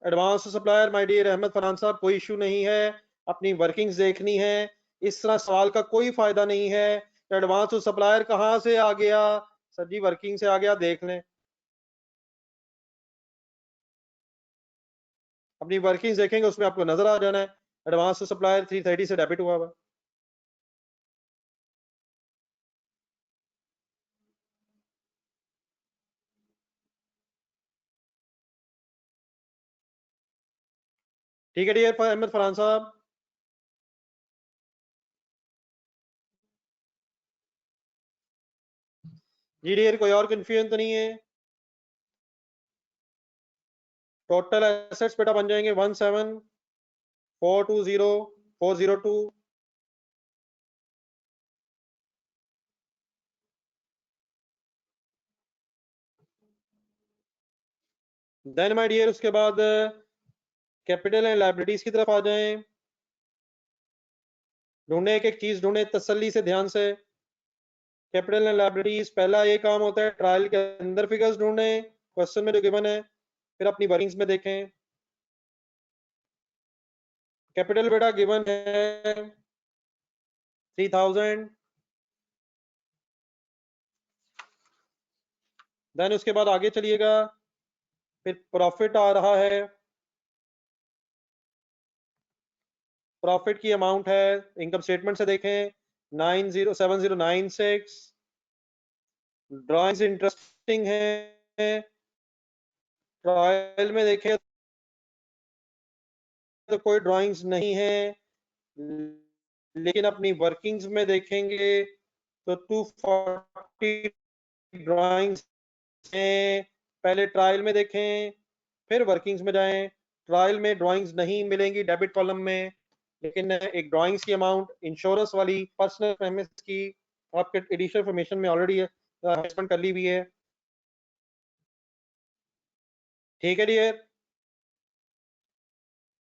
Advance supplier my dear Ahmad Farhan साहब, कोई इशू नहीं है, अपनी वर्किंग्स देखनी है, इस तरह सवाल का कोई फायदा नहीं है। एडवांस सप्लायर कहाँ से आ गया, सर जी वर्किंग से आ गया, देख लें अपनी वर्किंग्स देखेंगे उसमें आपको नजर आ जाना है एडवांस सप्लायर 330 से डेबिट हुआ हुआ। ठीक है डियर अहमद फरहान साहब। जी डियर कोई और कंफ्यूजन तो नहीं है। टोटल एसेट्स बेटा बन जाएंगे 17420 402। देन माय डियर उसके बाद कैपिटल एंड लायबिलिटीज की तरफ आ जाएं, ढूंढे एक एक चीज ढूंढे तसल्ली से, ध्यान से। कैपिटल एंड लायबिलिटीज पहला ये काम होता है ट्रायल के अंदर फिगर्स ढूंढे, क्वेश्चन में जो गिवन है, फिर अपनी वर्किंग्स में देखें। कैपिटल बेटा गिवन है 3000, देन उसके बाद आगे चलिएगा, फिर प्रॉफिट आ रहा है, प्रॉफिट की अमाउंट है इनकम स्टेटमेंट से देखें 90796, ड्राइंग्स इंटरेस्टिंग है, ट्रायल में देखें तो कोई ड्राइंग्स नहीं है, लेकिन अपनी वर्किंग्स में देखेंगे तो 240 ड्राइंग्स हैं। पहले ट्रायल में देखें फिर वर्किंग्स में जाएं। ट्रायल में ड्राइंग्स नहीं मिलेंगी डेबिट कॉलम में, लेकिन एक ड्राइंग्स की अमाउंट इंश्योरेंस वाली पर्सनल प्रेमिस की आपके एडिशनल इंफॉर्मेशन में ऑलरेडी इन्वेस्टमेंट कर ली हुई है। ठीक है डियर।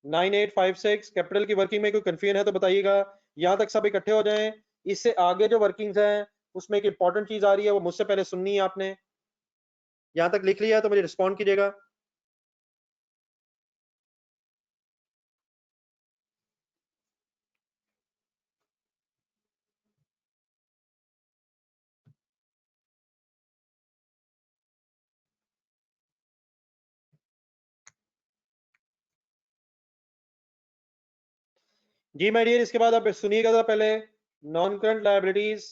9856 कैपिटल की वर्किंग में कोई कंफ्यूजन है तो बताइएगा। यहां तक सब इकट्ठे हो जाएं। इससे आगे जो वर्किंग्स हैं उसमें एक इंपॉर्टेंट चीज आ रही है, वो मुझसे पहले सुननी है आपने। यहां तक लिख लिया तो मुझे रिस्पॉन्ड कीजिएगा। जी माय डियर, इसके बाद आप सुनिएगा जरा पहले। नॉन करंट लायबिलिटीज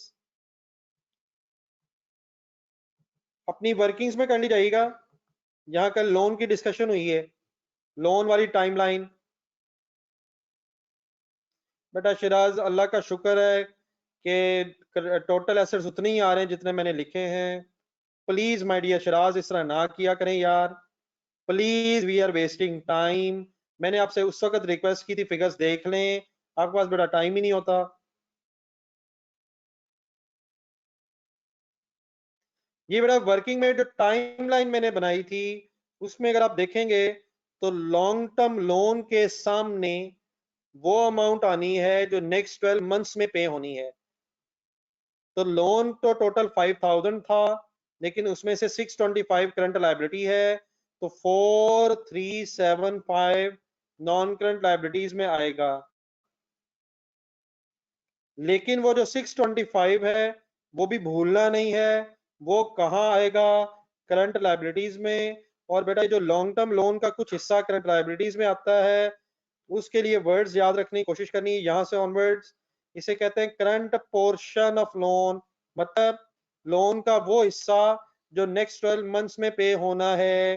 अपनी वर्किंग्स में करनी जाएगा। यहाँ कल लोन की डिस्कशन हुई है, लोन वाली टाइमलाइन। बेटा शिराज, अल्लाह का शुक्र है कि टोटल एसेट्स उतने ही आ रहे हैं जितने मैंने लिखे हैं। प्लीज माय डियर शिराज, इस तरह ना किया करें यार, please, we are wasting time. मैंने आपसे उस वक्त रिक्वेस्ट की थी फिगर्स देख लें, आपके पास बेटा टाइम ही नहीं होता। ये बेटा वर्किंग में जो टाइमलाइन मैंने बनाई थी उसमें अगर आप देखेंगे तो लॉन्ग टर्म लोन के सामने वो अमाउंट आनी है जो नेक्स्ट 12 मंथ्स में पे होनी है। तो लोन तो टोटल 5000 था, लेकिन उसमें से 625 करंट लायबिलिटी है, तो 4375 नॉन करंट लायबिलिटीज में आएगा। लेकिन वो जो 625 है वो भी भूलना नहीं है, वो कहाँ आएगा? करंट लायबिलिटीज में। और बेटा जो लॉन्ग टर्म लोन का कुछ हिस्सा करंट लायबिलिटीज में आता है, उसके लिए वर्ड्स याद रखने की कोशिश करनी है यहां से ऑनवर्ड्स। इसे कहते हैं करंट पोर्शन ऑफ लोन, मतलब लोन का वो हिस्सा जो नेक्स्ट 12 मंथ्स में पे होना है।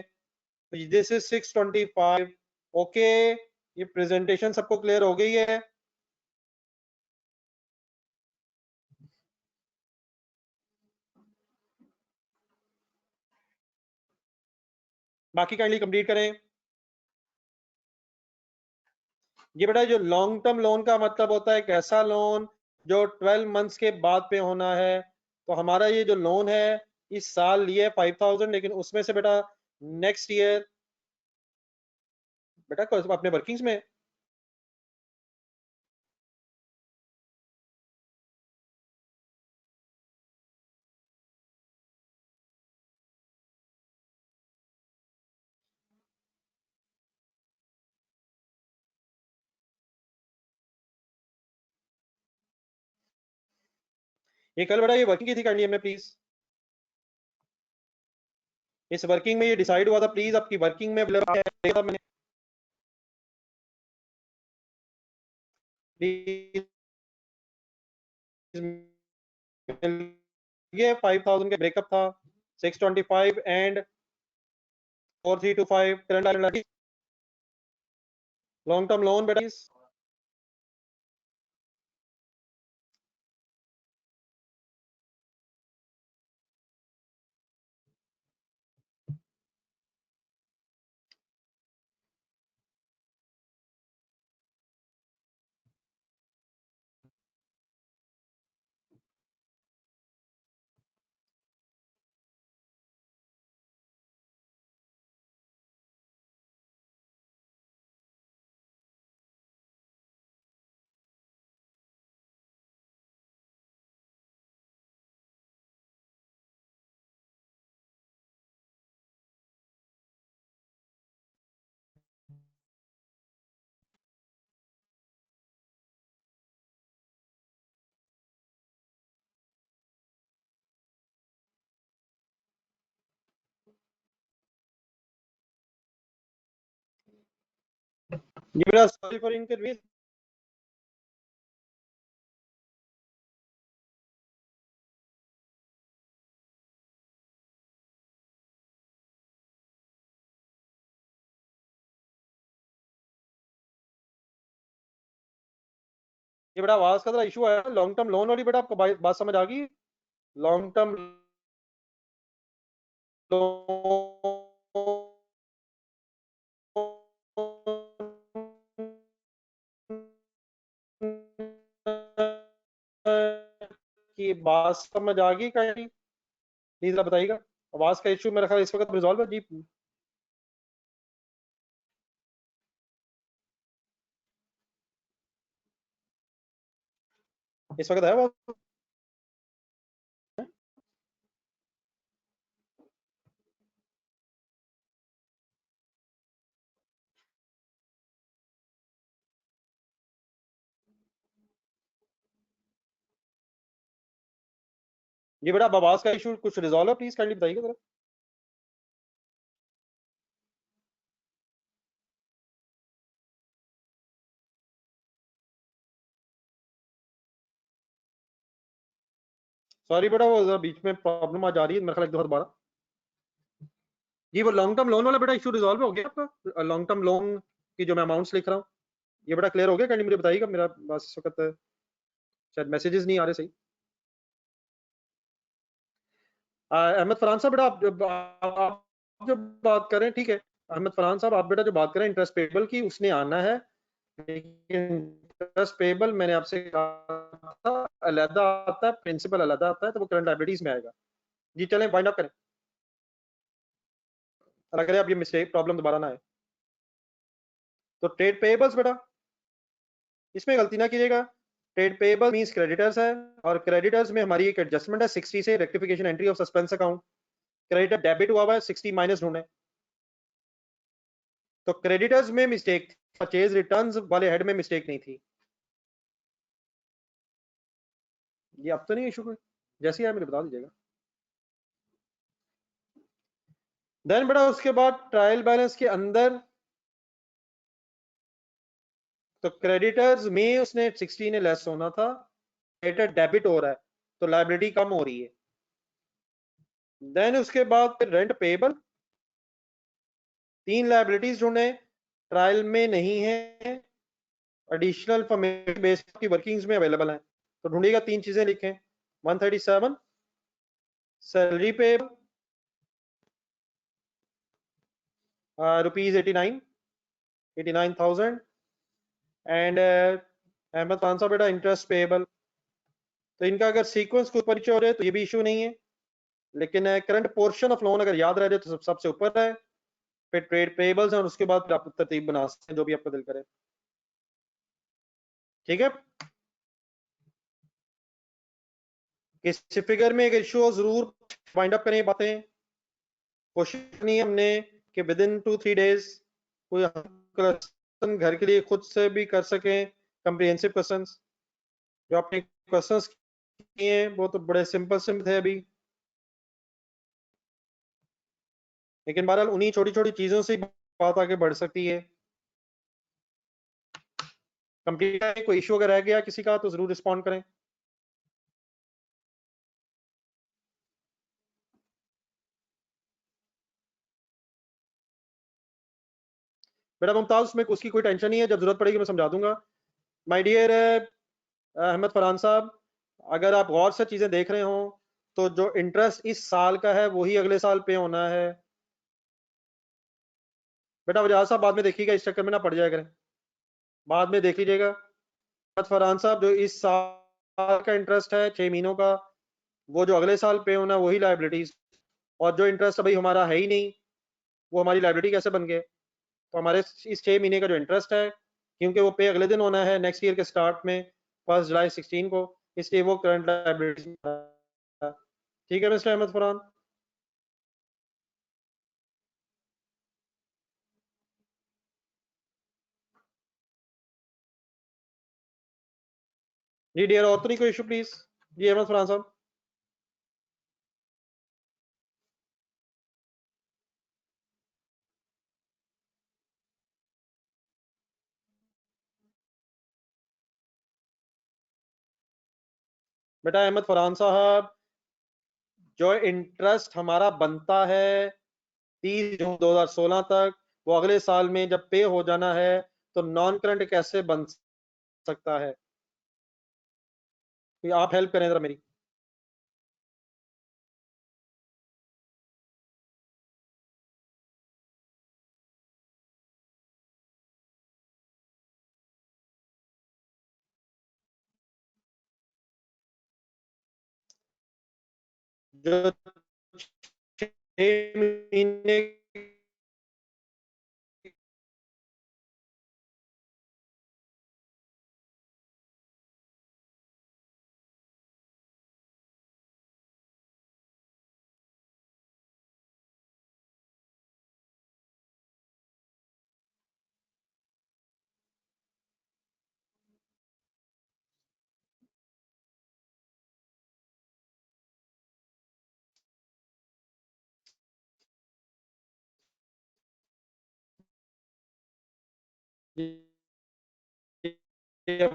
This is 625। ओके, ये प्रेजेंटेशन सबको क्लियर हो गई है? बाकी काइंडली कंप्लीट करें। ये बेटा जो लॉन्ग टर्म लोन का मतलब होता है एक ऐसा लोन जो 12 मंथ्स के बाद पे होना है। तो हमारा ये जो लोन है इस साल लिए 5000, लेकिन उसमें से बेटा नेक्स्ट ईयर, बेटा अपने वर्किंग्स में ये कल बेटा ये वर्किंग की थी, काइंडली हमें प्लीज इस वर्किंग में ये डिसाइड हुआ था, प्लीज आपकी वर्किंग में मैंने प्लीज ये 5000 का ब्रेकअप था, 625 and 4325 current long term loan बेटा। ये बेटा सॉरी फॉर इनकन्वीनियंस। ये बेटा आवाज का जरा इशू है। लॉन्ग टर्म लोन वाली बेटा आपको बात समझ आ गई? लॉन्ग टर्म की बात समझ आ गई कहीं? प्लीज आप बताइएगा। आवाज का इशू मेरा ख्याल इस वक्त रिजॉल्व है जी। इस वक्त है वो? जी बेटा आवाज का इशू कुछ रिजॉल्व है? प्लीज काइंडली बताइएगा जरा। सॉरी बेटा वो जरा बीच में प्रॉब्लम आ जा रही है मेरे ख्याल एक दो दोबारा। जी वो लॉन्ग टर्म लोन वाला बेटा इशू रिजॉल्व हो गया आपका? लॉन्ग टर्म लोन की जो मैं अमाउंट्स लिख रहा हूँ ये बेटा क्लियर हो गया? काइंडली मुझे बताइएगा, मेरा बस इस वक्त शायद मैसेजेस नहीं आ रहे सही। अहमद फरहान साहब बेटा आप जो बात कर रहे हैं ठीक है। अहमद फरहान साहब आप बेटा जो बात कर रहे हैं इंटरेस्ट पेबल की, उसने आना है, लेकिन इंटरेस्ट पेबल मैंने आपसे कहा था अलग आता है, प्रिंसिपल अलग आता है, तो वो करंट लायबिलिटीज में आएगा। जी चलें वाइंड अप करें, अगर आप ये मिस्टेक प्रॉब्लम दोबारा ना आए। तो ट्रेड पेबल्स बेटा इसमें गलती ना कीजिएगा। ट्रेड पेबल मींस क्रेडिटर्स है, और क्रेडिटर्स में हमारी एक एडजस्टमेंट है 60 से, rectification entry of suspense account. Creditor debit हुआ है 60 माइनस ढूंढे। तो क्रेडिटर्स में मिस्टेक, परचेज रिटर्न्स वाले हेड में मिस्टेक नहीं थी। ये अब तो नहीं इशू कोई, जैसे ही है मुझे बता दीजिएगा। देन बेटा उसके बाद ट्रायल बैलेंस के अंदर तो क्रेडिटर्स में उसने 60 ने लेस होना था, क्रेडिटर डेबिट हो रहा है तो लायबिलिटी कम हो रही है। देन उसके बाद रेंट पेबल, तीन लायबिलिटीज ढूंढे, ट्रायल में नहीं है, एडिशनल फॉर्मेट बेस की वर्किंग्स में अवेलेबल है, तो ढूंढिएगा तीन चीजें लिखें। 137 salary pay rupees 89,000 and Ahmad Khan साहब बेटा इंटरेस्ट पेबल। तो इनका अगर सीक्वेंस के ऊपर नीचे हो रहे तो ये भी इशू नहीं है, लेकिन करंट पोर्शन ऑफ लोन अगर याद रह जाए तो सबसे ऊपर है, फिर ट्रेड पेबल्स हैं, और उसके बाद आप तरतीब बना सकते हैं जो भी आपका दिल करे। ठीक है, किसी फिगर में अगर इशू हो जरूर वाइंड अप करें बातें। कोशिश नहीं है हमने कि विद इन 2-3 डेज कोई क्वेश्चन घर के लिए खुद से भी कर सकें, कम्प्रिहेंसिव क्वेश्चंस। जो आपने क्वेश्चंस किए हैं वो तो बड़े सिंपल सिंपल थे अभी, लेकिन बहरहाल उन्हीं छोटी छोटी चीजों से बात आगे बढ़ सकती है। कंप्लीट है, कोई इशू अगर रह गया किसी का तो जरूर रिस्पॉन्ड करें। बेटा मुमताज में उसकी कोई टेंशन नहीं है, जब जरूरत पड़ेगी मैं समझा दूंगा। माय डियर अहमद फरहान साहब, अगर आप गौर से चीजें देख रहे हो तो जो इंटरेस्ट इस साल का है वही अगले साल पे होना है। बेटा वजह साहब बाद में देखिएगा, इस चक्कर में ना पड़ जाया करें, बाद में देख लीजिएगा। फरहान साहब जो इस साल का इंटरेस्ट है 6 महीनों का, वो जो अगले साल पे होना है वही लाइबिलिटीज, और जो इंटरेस्ट अभी हमारा है ही नहीं वो हमारी लाइबिलिटी कैसे बन गए? तो हमारे इस 6 महीने का जो इंटरेस्ट है, क्योंकि वो पे अगले दिन होना है नेक्स्ट ईयर के स्टार्ट में 1 जुलाई 2016 को, इसलिए वो करंट लाइबिलिटी। ठीक है मिस्टर अहमद फरहान। जी डियर, और तो नहीं कोई इशू प्लीज? जी अहमद फरहान साहब। बेटा अहमद फरहान साहब, जो इंटरेस्ट हमारा बनता है 30 जून 2016 तक, वो अगले साल में जब पे हो जाना है, तो नॉन करंट कैसे बन सकता है? आप हेल्प करें जरा मेरी। जो 6 महीने ये